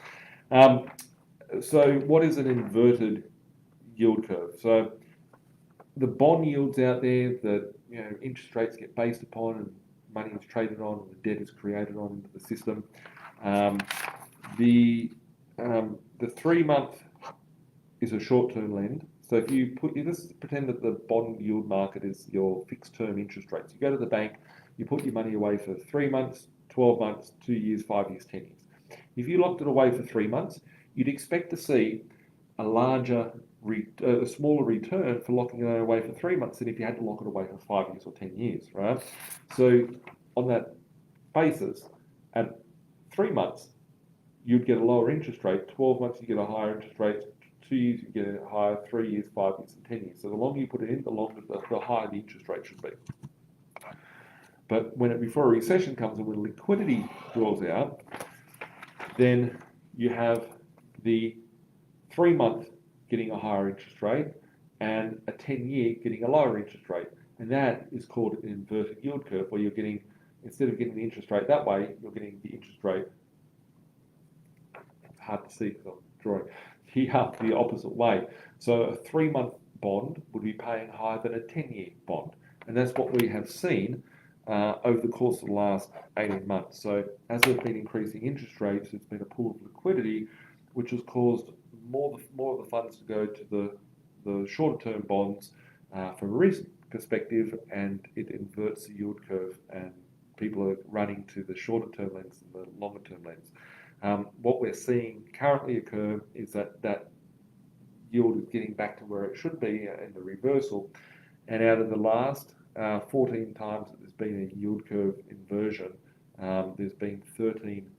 So what is an inverted yield curve? So the bond yields out there that, you know, interest rates get based upon and money is traded on and the debt is created on into the system. The 3 month is a short-term lend. So if you just pretend that the bond yield market is your fixed term interest rates. You go to the bank, you put your money away for 3 months, 12 months, 2 years, 5 years, 10 years. If you locked it away for 3 months, you'd expect to see a smaller return for locking it away for 3 months than if you had to lock it away for 5 years or 10 years, right? So on that basis, at 3 months, you'd get a lower interest rate. 12 months, you get a higher interest rate. 2 years, you get a higher. 3 years, 5 years, and 10 years. So the longer you put it in, the higher the interest rate should be. But before a recession comes and when liquidity draws out, then you have the 3-month getting a higher interest rate and a 10-year getting a lower interest rate. And that is called an inverted yield curve, where you're getting, instead of getting the interest rate that way, you're getting the interest rate, hard to see because I'm drawing, the opposite way. So a 3-month bond would be paying higher than a 10-year bond. And that's what we have seen over the course of the last 18 months. So as there's been increasing interest rates, it's been a pool of liquidity, which has caused more of the funds to go to the shorter term bonds from a risk perspective, and it inverts the yield curve, and people are running to the shorter term lens and the longer term lens. What we're seeing currently occur is that yield is getting back to where it should be in the reversal, and out of the last 14 times that there's been a yield curve inversion, there's been 13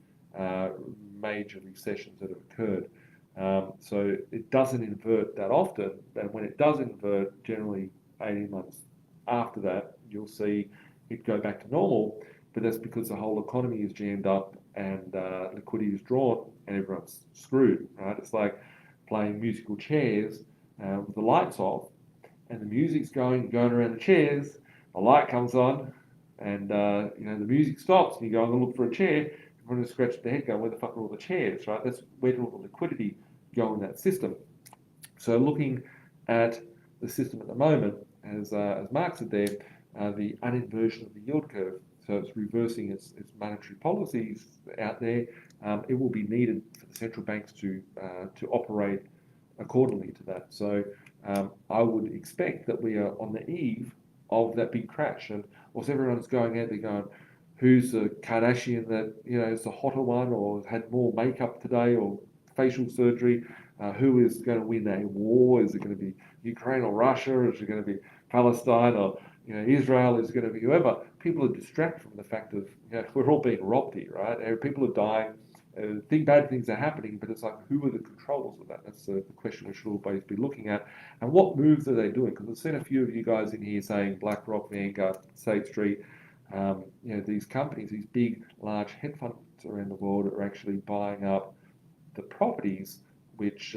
major recessions that have occurred. So it doesn't invert that often, and when it does invert, generally 18 months after that, you'll see it go back to normal, but that's because the whole economy is jammed up and liquidity is drawn and everyone's screwed, right? It's like playing musical chairs with the lights off, and the music's going around the chairs, the light comes on, and the music stops, and you go and look for a chair, everyone is scratching their head going, where the fuck are all the chairs, right? That's where did all the liquidity go in that system. So looking at the system at the moment, as Mark said there, the uninversion of the yield curve, so it's reversing its monetary policies out there. It will be needed for the central banks to operate accordingly to that. So I would expect that we are on the eve of that big crash, and whilst everyone's going out there going, who's the Kardashian that is the hotter one, or had more makeup today, or facial surgery? Who is going to win a war? Is it going to be Ukraine or Russia? Is it going to be Palestine or Israel? Is it going to be whoever? People are distracted from the fact of we're all being robbed here, right? People are dying. Bad things are happening, but it's like, who are the controllers of that? That's the question we should always be looking at. And what moves are they doing? Because I've seen a few of you guys in here saying BlackRock, Vanguard, State Street. These companies, these big, large hedge funds around the world are actually buying up the properties, which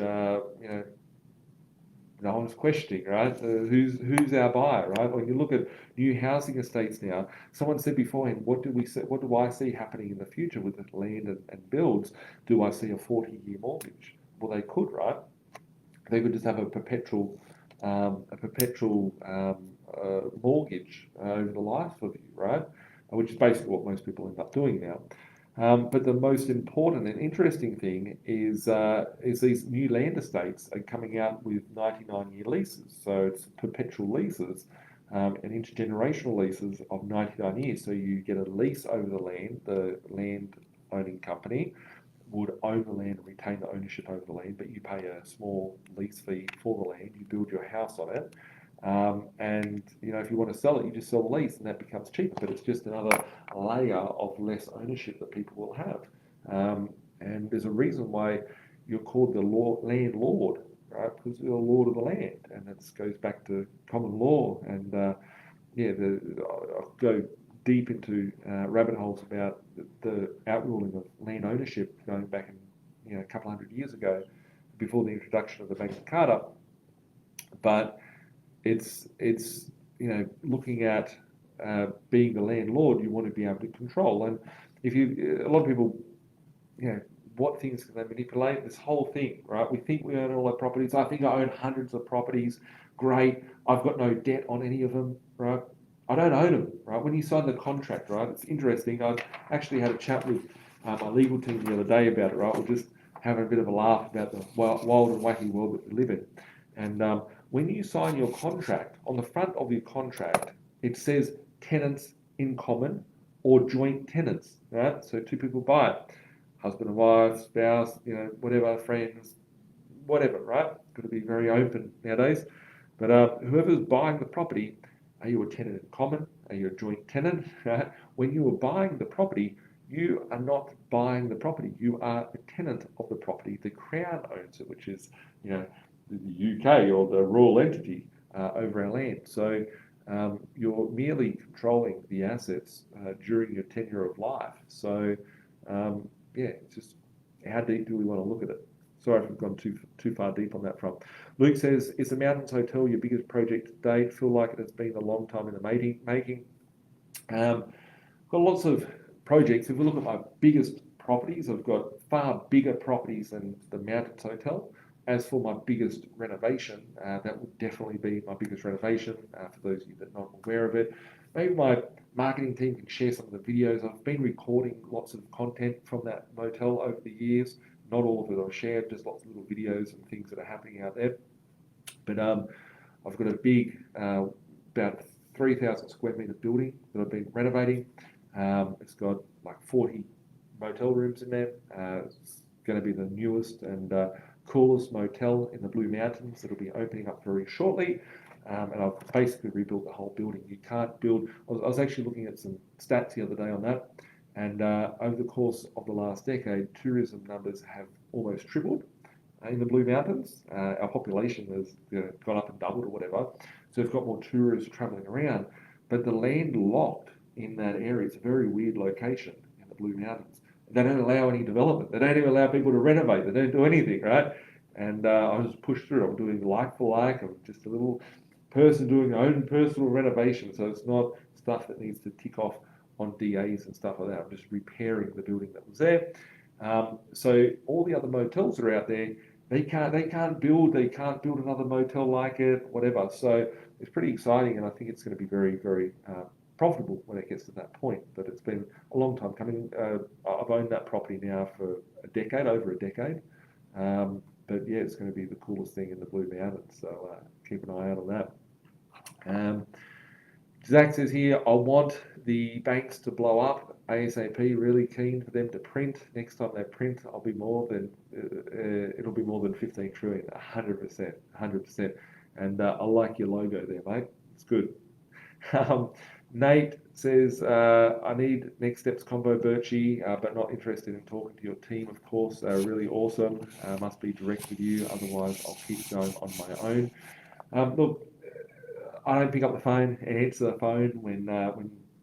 no one's questioning, right? Who's our buyer, right? When you look at new housing estates now, someone said beforehand, what do I see happening in the future with the land and builds? Do I see a 40-year mortgage? Well, they could, right? They could just have a perpetual mortgage over the life of you, right? Which is basically what most people end up doing now. But the most important and interesting thing is these new land estates are coming out with 99-year leases. So it's perpetual leases and intergenerational leases of 99 years. So you get a lease over the land owning company would own the land and retain the ownership over the land, but you pay a small lease fee for the land, you build your house on it. And if you want to sell it, you just sell the lease, and that becomes cheaper. But it's just another layer of less ownership that people will have. And there's a reason why you're called the landlord, right? Because you're a lord of the land, and that goes back to common law. And I'll go deep into rabbit holes about the outruling of land ownership going back in a couple hundred years ago, before the introduction of the Magna Carta. But it's looking at being the landlord, you want to be able to control. And a lot of people, what things can they manipulate? This whole thing, right? We think we own all our properties. I think I own hundreds of properties. Great. I've got no debt on any of them, right? I don't own them, right? When you sign the contract, right? It's interesting. I actually had a chat with my legal team the other day about it, right? We're just having a bit of a laugh about the wild and wacky world that we live in. And when you sign your contract, on the front of your contract, it says tenants in common or joint tenants, right? So two people buy it, husband and wife, spouse, whatever, friends, whatever, right? Got to be very open nowadays. But whoever's buying the property, are you a tenant in common? Are you a joint tenant? Right? When you are buying the property, you are not buying the property. You are a tenant of the property. The Crown owns it, which is, the UK or the royal entity over our land. So you're merely controlling the assets during your tenure of life. So, yeah, it's just how deep do we want to look at it? Sorry if we've gone too far deep on that front. Luke says, is the Mountains Hotel your biggest project to date? Feel like it has been a long time in the making. Got lots of projects. If we look at my biggest properties, I've got far bigger properties than the Mountains Hotel. As for my biggest renovation, that would definitely be my biggest renovation, for those of you that are not aware of it. Maybe my marketing team can share some of the videos. I've been recording lots of content from that motel over the years. Not all of it I've shared, just lots of little videos and things that are happening out there. But I've got a big, about 3,000 square metre building that I've been renovating. It's got like 40 motel rooms in there. It's going to be the newest and coolest motel in the Blue Mountains that'll be opening up very shortly. And I've basically rebuilt the whole building. You can't build, I was actually looking at some stats the other day on that. And over the course of the last decade, tourism numbers have almost tripled in the Blue Mountains. Our population has gone up and doubled or whatever. So we've got more tourists traveling around. But the land locked in that area, it's a very weird location in the Blue Mountains. They don't allow any development. They don't even allow people to renovate. They don't do anything, right? And I just push through. I'm doing like for like. I'm just a little person doing their own personal renovation. So it's not stuff that needs to tick off on DAs and stuff like that. I'm just repairing the building that was there. So all the other motels that are out there, they can't build another motel like it, whatever. So it's pretty exciting, and I think it's going to be very, very profitable when it gets to that point. But it's been a long time coming. I've owned that property now for over a decade. But yeah, it's going to be the coolest thing in the Blue Mountains. So keep an eye out on that. Zach says here, I want the banks to blow up ASAP. Really keen for them to print. Next time they print, it'll be more than 15 trillion. 100%. And I like your logo there, mate. It's good. Nate says, I need Next Steps Combo Birchie, but not interested in talking to your team, of course. They're really awesome. Must be direct with you, otherwise I'll keep going on my own. Look, I don't pick up the phone and answer the phone when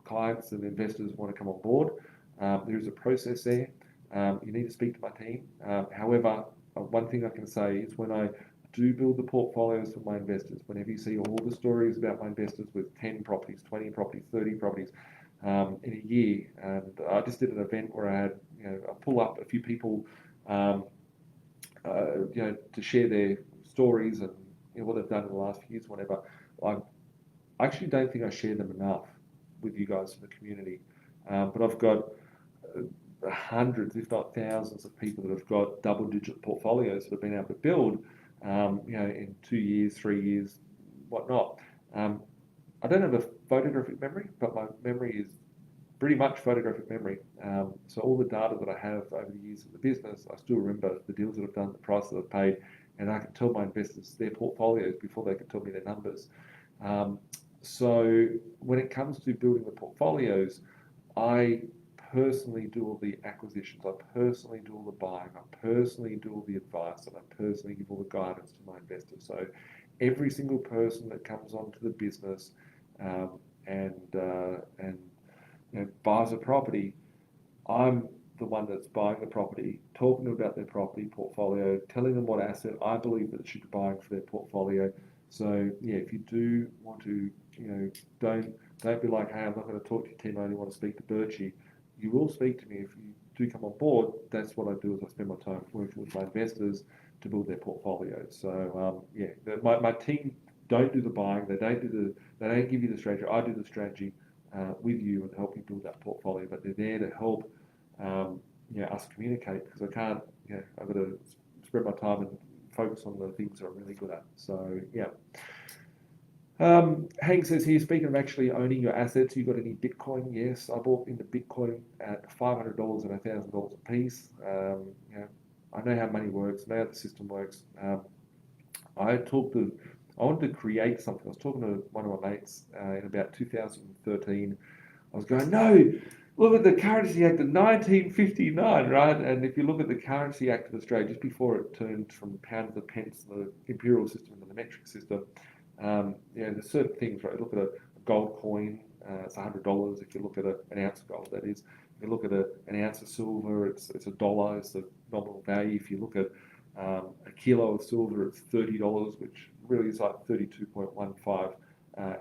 clients and investors want to come on board. There is a process there. You need to speak to my team. However, one thing I can say is when I do build the portfolios for my investors, whenever you see all the stories about my investors with 10 properties, 20 properties, 30 properties in a year, and I just did an event where I had, I pull up a few people, to share their stories and what they've done in the last few years, whatever. I actually don't think I share them enough with you guys in the community, but I've got hundreds, if not thousands, of people that have got double-digit portfolios that have been able to build, in 2 years, 3 years, whatnot. I don't have a photographic memory, but my memory is pretty much photographic memory. So all the data that I have over the years of the business, I still remember the deals that I've done, the price that I've paid, and I can tell my investors their portfolios before they can tell me their numbers. So when it comes to building the portfolios, I personally do all the acquisitions, I personally do all the buying, I personally do all the advice, and I personally give all the guidance to my investors. So every single person that comes onto the business and buys a property, I'm the one that's buying the property, talking to them about their property portfolio, telling them what asset I believe that they should be buying for their portfolio. So yeah, if you do want to, don't be like, hey, I'm not going to talk to you, Tim. I only want to speak to Birchie. You will speak to me if you do come on board. That's what I do. Is I spend my time working with my investors to build their portfolios. So my team don't do the buying. They don't give you the strategy. I do the strategy with you and help you build that portfolio. But they're there to help us communicate, because I can't. I've got to spread my time and focus on the things that I'm really good at. So yeah. Hank says here, speaking of actually owning your assets, you got any Bitcoin? Yes, I bought into Bitcoin at $500 and $1,000 a piece. I know how money works, I know how the system works. I wanted to create something. I was talking to one of my mates in about 2013. I was going, no, look at the Currency Act of 1959, right? And if you look at the Currency Act of Australia, just before it turned from pound to pence, the imperial system and the metric system, there's certain things, right? Look at a gold coin, it's $100. If you look at an ounce of gold, that is. If you look at an ounce of silver, it's $1. It's the nominal value. If you look at a kilo of silver, it's $30, which really is like 32.15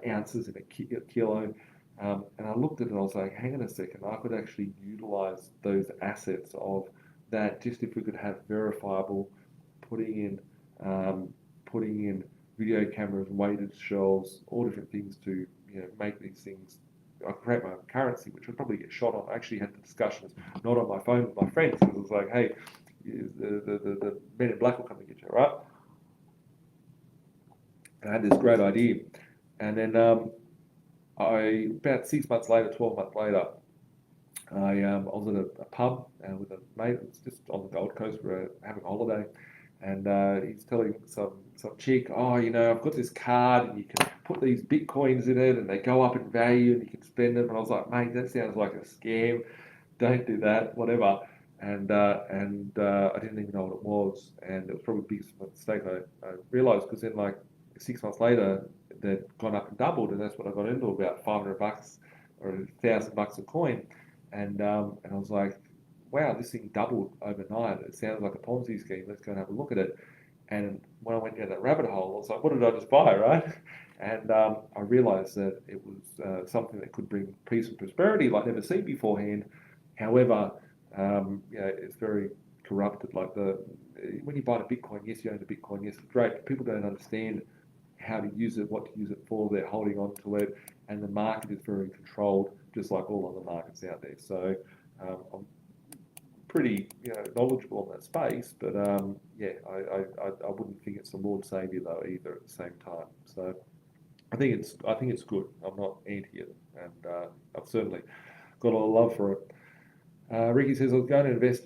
ounces in a kilo. And I looked at it and I was like, hang on a second, I could actually utilize those assets of that just if we could have verifiable putting in video cameras, weighted shelves, all different things to make these things. I create my own currency, which would probably get shot on. I actually had the discussions not on my phone with my friends because it was like, hey, the men in black will come and get you, right? And I had this great idea, and then about 6 months later, 12 months later, I was at a pub with a mate. It's just on the Gold Coast. We're having a holiday, and he's telling some chick, oh, I've got this card, and you can put these bitcoins in it, and they go up in value, and you can spend them. And I was like, mate, that sounds like a scam. Don't do that. Whatever. And I didn't even know what it was, and it was probably the biggest mistake I realised because then like 6 months later, they'd gone up and doubled, and that's what I got into, about $500 or $1,000 a coin. And I was like, wow, this thing doubled overnight. It sounds like a Ponzi scheme. Let's go and have a look at it. And when I went down that rabbit hole, I was like, what did I just buy, right? And I realized that it was something that could bring peace and prosperity like never seen beforehand. However, it's very corrupted. Like when you buy a Bitcoin, yes, you own a Bitcoin, yes, it's great. But people don't understand how to use it, what to use it for. They're holding on to it, and the market is very controlled, just like all other markets out there. So I'm pretty knowledgeable on that space, but I wouldn't think it's the Lord Savior though either at the same time. So I think it's good. I'm not anti it, and I've certainly got a lot of love for it. Ricky says, I was going to invest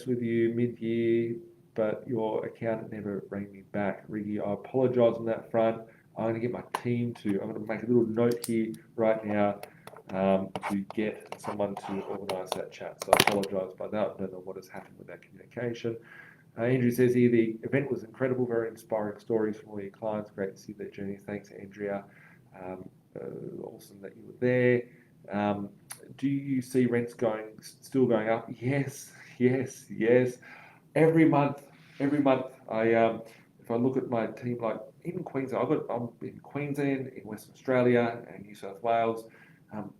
with you mid-year, but your accountant never rang me back. Ricky, I apologise on that front. I'm going to get my team I'm going to make a little note here right now to get someone to organise that chat. So I apologise by that. I don't know what has happened with that communication. Andrew says here, the event was incredible, very inspiring stories from all your clients. Great to see their journey. Thanks, Andrea. Awesome that you were there. Do you see rents still going up? Yes. Every month. If I look at my team, like in Queensland, I'm in Queensland, in Western Australia, and New South Wales.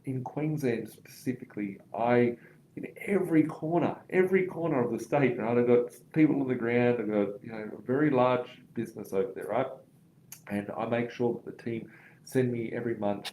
In Queensland specifically, in every corner of the state, right? I've got people on the ground. I've got a very large business over there, right? And I make sure that the team send me every month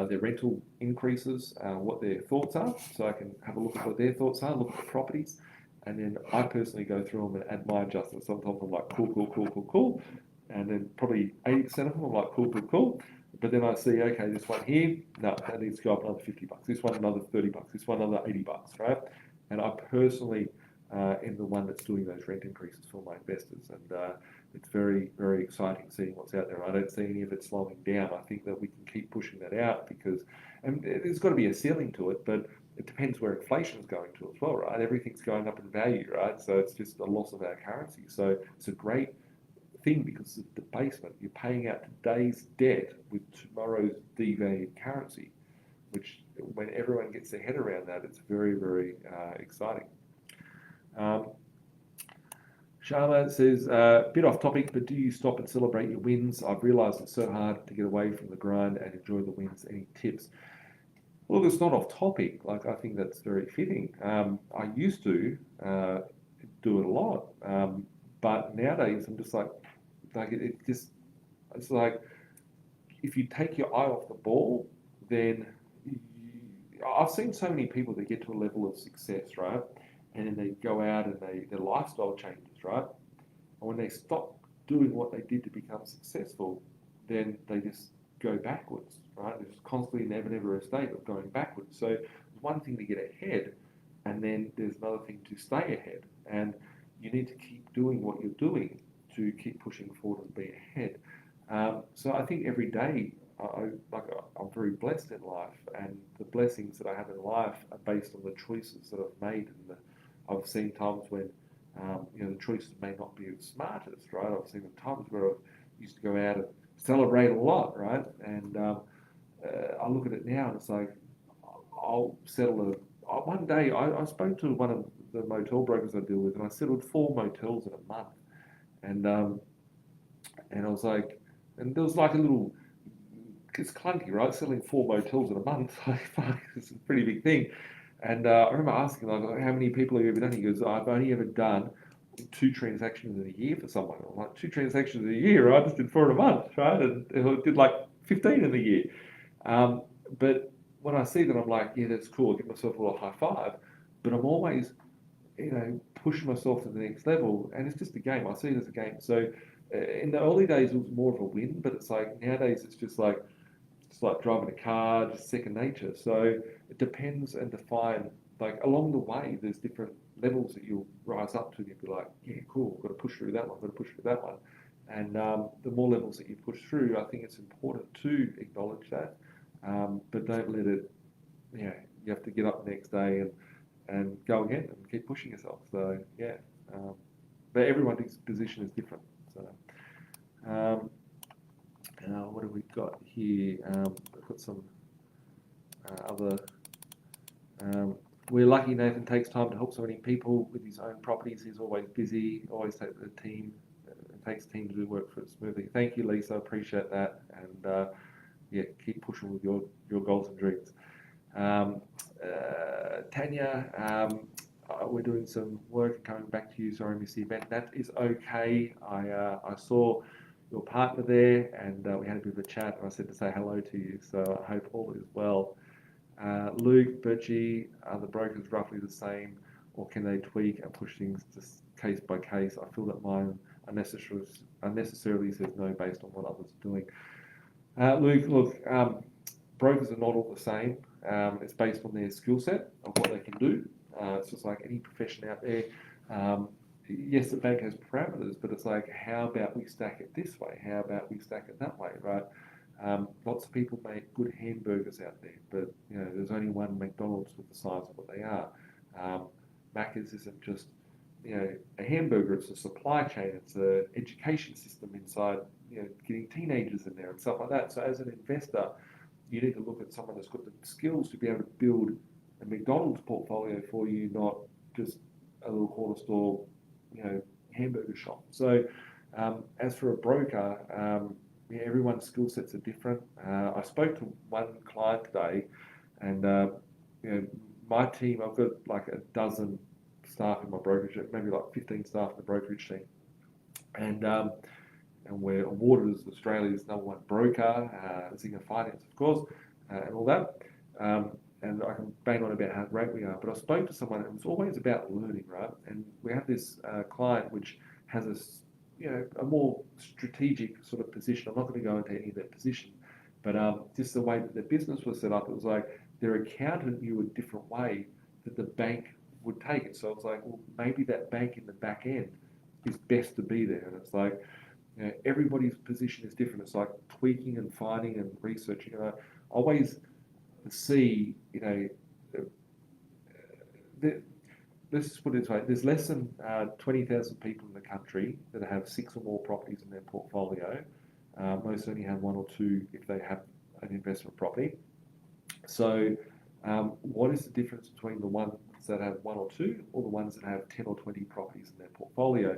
their rental increases, what their thoughts are, so I can have a look at what their thoughts are, look at the properties, and then I personally go through them and add my adjustments. Sometimes I'm like, cool, and then probably 80% of them I'm like, cool. But then I see, okay, this one here, no, that needs to go up another $50. This one another $30. This one another $80, right? And I personally am the one that's doing those rent increases for my investors, and it's very, very exciting seeing what's out there. I don't see any of it slowing down. I think that we can keep pushing that out and there's got to be a ceiling to it, but it depends where inflation's going to as well, right? Everything's going up in value, right? So it's just a loss of our currency. So it's a great thing because it's debasement. You're paying out today's debt with tomorrow's devalued currency, which when everyone gets their head around that, it's very, very exciting. Sharma says, bit off topic, but do you stop and celebrate your wins? I've realised it's so hard to get away from the grind and enjoy the wins. Any tips? Well, it's not off topic. Like, I think that's very fitting. I used to do it a lot, but nowadays I'm just like it's like if you take your eye off the ball, then I've seen so many people that get to a level of success, right? And then they go out and their lifestyle changes, right? And when they stop doing what they did to become successful, then they just go backwards, right? There's constantly never a state of going backwards. So it's one thing to get ahead, and then there's another thing to stay ahead. And you need to keep doing what you're doing to keep pushing forward and be ahead. So I think every day I'm very blessed in life, and the blessings that I have in life are based on the choices that I've made. And I've seen times when the choices may not be as smartest, right? I've seen times where I've used to go out and celebrate a lot, right? And I look at it now and it's like, I'll settle one day, I spoke to one of the motel brokers I deal with, and I settled 4 motels in a month. And I was like, and there was like a little, it's clunky, right? Selling 4 motels in a month, like, fuck, it's a pretty big thing. And I remember asking, like, how many people have you ever done? He goes, I've only ever done 2 transactions in a year for someone. I'm like, 2 transactions in a year, right? I just did 4 in a month, right? And I did like 15 in a year. But when I see that, I'm like, yeah, that's cool. I give myself a little high five. But I'm always, pushing myself to the next level. And it's just a game. I see it as a game. So in the early days, it was more of a win. But it's like nowadays, it's like driving a car, just second nature. So it depends and define, like along the way, there's different levels that you'll rise up to. You'll be like, yeah, cool, got to push through that one, got to push through that one. And the more levels that you push through, I think it's important to acknowledge that. But don't let it, you have to get up the next day and go again and keep pushing yourself. So, yeah. But everyone's position is different. So, what have we got here? We've got some other. We're lucky Nathan takes time to help so many people with his own properties. He's always busy, always takes the team. It takes a team to do work for it smoothly. Thank you, Lisa. I appreciate that. And keep pushing with your goals and dreams. Tanya, we're doing some work and coming back to you. Sorry, I missed the event. That is okay. I saw your partner there, and we had a bit of a chat, and I said to say hello to you, so I hope all is well. Luke, Birchie, are the brokers roughly the same, or can they tweak and push things just case by case? I feel that mine unnecessarily says no based on what others are doing. Luke, look, brokers are not all the same. It's based on their skill set of what they can do. It's just like any profession out there. Yes, the bank has parameters, but it's like, how about we stack it this way? How about we stack it that way, right? Lots of people make good hamburgers out there, but there's only one McDonald's with the size of what they are. Macca's isn't just a hamburger; it's a supply chain, it's an education system inside. Getting teenagers in there and stuff like that. So as an investor, you need to look at someone that's got the skills to be able to build a McDonald's portfolio for you, not just a little corner store, hamburger shop. So as for a broker, everyone's skill sets are different. I spoke to one client today, and my team, I've got like a dozen staff in my brokerage, maybe like 15 staff in the brokerage team, and we're awarded as Australia's #1 broker, Zinger Finance, of course, and all that. And I can bang on about how great we are, but I spoke to someone, and it was always about learning, right? And we have this client which has a more strategic sort of position. I'm not going to go into any of their position, but just the way that their business was set up, it was like their accountant knew a different way that the bank would take it. So it's like, well, maybe that bank in the back end is best to be there. And it's like, everybody's position is different. It's like tweaking and finding and researching. Always see, let's just put it this way, there's less than 20,000 people in the country that have 6 or more properties in their portfolio. Most only have 1 or 2 if they have an investment property. So what is the difference between the ones that have 1 or 2 or the ones that have 10 or 20 properties in their portfolio?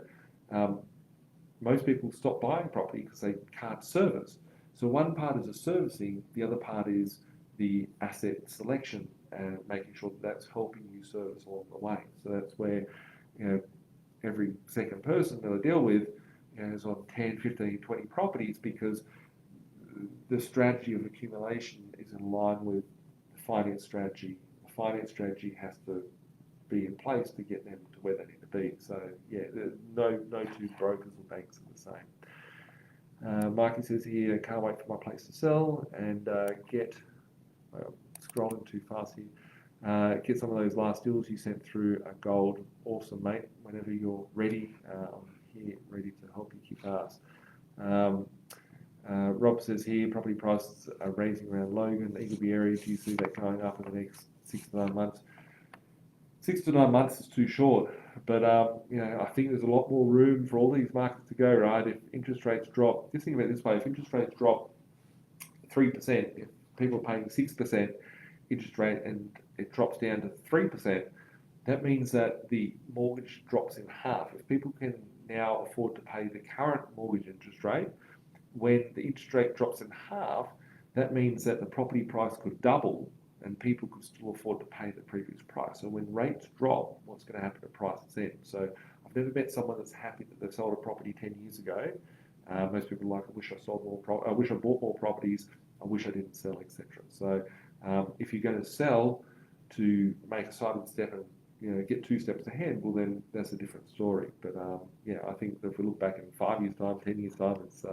Most people stop buying property because they can't service. So one part is the servicing, the other part is the asset selection and making sure that that's helping you service along the way. So that's where every second person that I deal with is on 10, 15, 20 properties, because the strategy of accumulation is in line with the finance strategy. The finance strategy has to be in place to get them to where they need to be. So no 2 brokers or banks are the same. Mikey says here, can't wait for my place to sell and scrolling too fast here. Get some of those last deals you sent through are gold. Awesome, mate. Whenever you're ready, I'm here ready to help you kick ass. Rob says here, property prices are raising around Logan, the Eagleby area. Do you see that going up in the next 6 to 9 months? 6 to 9 months is too short. But I think there's a lot more room for all these markets to go, right? If interest rates drop, just think about it this way: if interest rates drop 3%, if people are paying 6% interest rate and it drops down to 3%, that means that the mortgage drops in half. If people can now afford to pay the current mortgage interest rate, when the interest rate drops in half, that means that the property price could double and people could still afford to pay the previous price. So when rates drop, what's going to happen to prices then? So I've never met someone that's happy that they sold a property 10 years ago. Most people are like, I wish I sold more. I wish I bought more properties. I wish I didn't sell, etc. So if you're going to sell to make a sideward step and get 2 steps ahead, well then that's a different story. But I think that if we look back in 5 years' time, 10 years' time, it's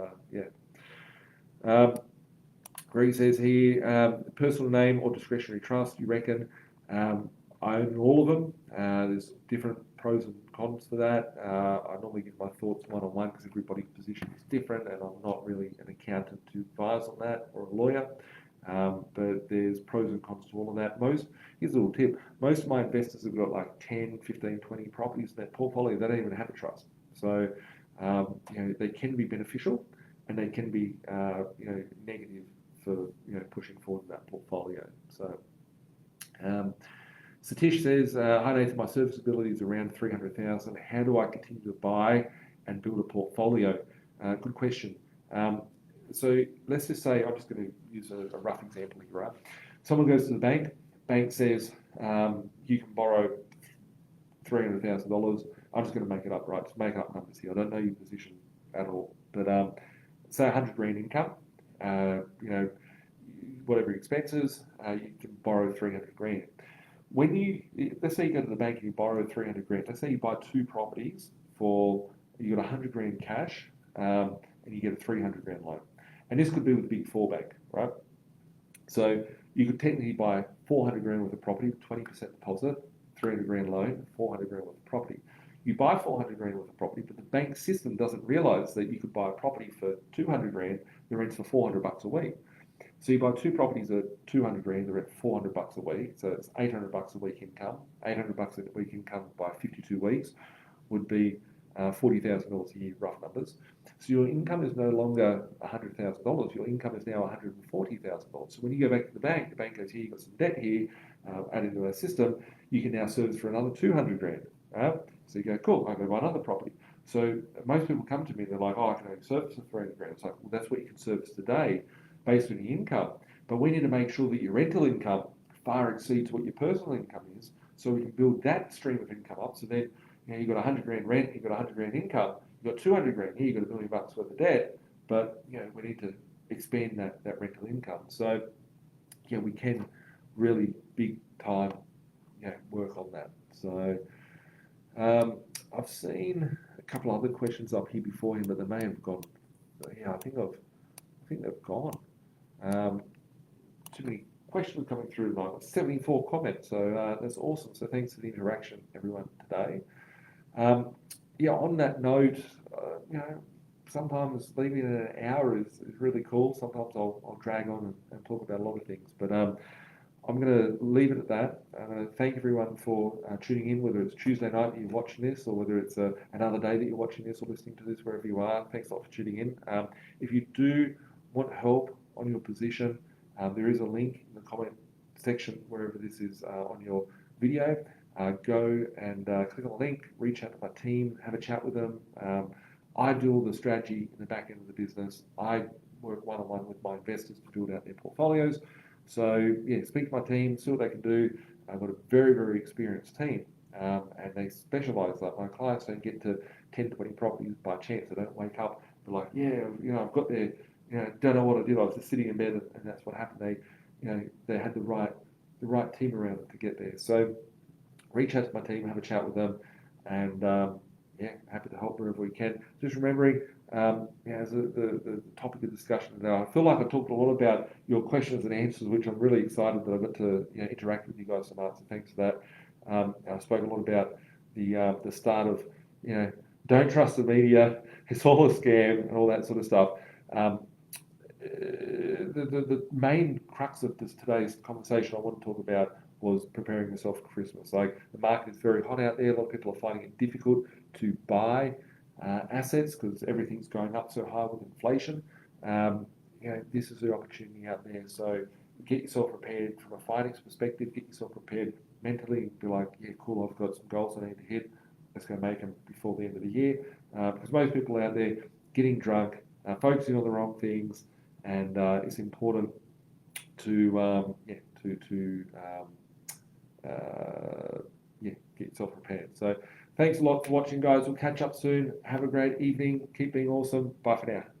Greg says here, personal name or discretionary trust, you reckon? I own all of them. There's different pros and cons for that. I normally give my thoughts one-on-one because everybody's position is different and I'm not really an accountant to advise on that or a lawyer. But there's pros and cons to all of that. Here's a little tip. Most of my investors have got like 10, 15, 20 properties in their portfolio. They don't even have a trust. So, they can be beneficial and they can be, negative for, pushing forward in that portfolio. So, Satish says, hi Nathan, my serviceability is around 300,000. How do I continue to buy and build a portfolio? Good question. So let's just say, I'm just going to use a rough example here, right? Someone goes to the bank says, you can borrow $300,000. I'm just going to make it up, right? Just make up numbers here. I don't know your position at all. But say 100 grand income, whatever your expenses, you can borrow 300 grand. Let's say you go to the bank and you borrow 300 grand. Let's say you buy 2 properties you got 100 grand cash, and you get a 300 grand loan. And this could be with a big 4 bank, right? So you could technically buy 400 grand worth of property, 20% deposit, 300 grand loan, 400 grand worth of property. You buy 400 grand worth of property, but the bank system doesn't realize that you could buy a property for 200 grand, the rent's for $400 a week. So you buy 2 properties at 200 grand, the rent $400 a week, so it's $800 a week income. $800 a week income by 52 weeks would be $40,000 a year, rough numbers. So your income is no longer $100,000. Your income is now $140,000. So when you go back to the bank goes, here, you've got some debt here, add into our system, you can now service for another 200 grand. Right? So you go, cool, I'm going to buy another property. So most people come to me, they're like, I can only service for 300 grand. It's like, well, that's what you can service today based on your income. But we need to make sure that your rental income far exceeds what your personal income is, so we can build that stream of income up. So then, you've got 100 grand rent, you've got 100 grand income, you've got 200 grand here, you've got $1 million worth of debt, but we need to expand that rental income. So we can really big time work on that. So I've seen a couple other questions up here before him, but they may have gone. I think they've gone. Too many questions coming through tonight. 74 comments, so that's awesome. So thanks for the interaction, everyone, today. On that note, sometimes leaving it an hour is really cool. Sometimes I'll drag on and talk about a lot of things, but I'm going to leave it at that. I'm going to thank everyone for tuning in, whether it's Tuesday night that you're watching this, or whether it's another day that you're watching this or listening to this, wherever you are. Thanks a lot for tuning in. If you do want help on your position, there is a link in the comment section wherever this is on your video. Go and click on the link, reach out to my team, have a chat with them. I do all the strategy in the back end of the business. I work one-on-one with my investors to build out their portfolios. So speak to my team, see what they can do. I've got a very, very experienced team, and they specialize. Like my clients don't get to 10, 20 properties by chance. They don't wake up, they're like, I've got there, don't know what I did. I was just sitting in bed and that's what happened. They had the right team around them to get there. So reach out to my team, have a chat with them, and happy to help wherever we can. Just remembering, as the topic of discussion today, I feel like I talked a lot about your questions and answers, which I'm really excited that I got to interact with you guys tonight. So thanks for that. I spoke a lot about the start of don't trust the media, it's all a scam, and all that sort of stuff. The main crux of today's conversation I want to talk about was preparing yourself for Christmas. Like the market is very hot out there. A lot of people are finding it difficult to buy assets because everything's going up so high with inflation. This is the opportunity out there. So get yourself prepared from a finance perspective. Get yourself prepared mentally. Be like, yeah, cool. I've got some goals I need to hit. Let's go make them before the end of the year. Because most people out there getting drunk, focusing on the wrong things, and it's important to get yourself prepared. So thanks a lot for watching, guys. We'll catch up soon. Have a great evening. Keep being awesome. Bye for now.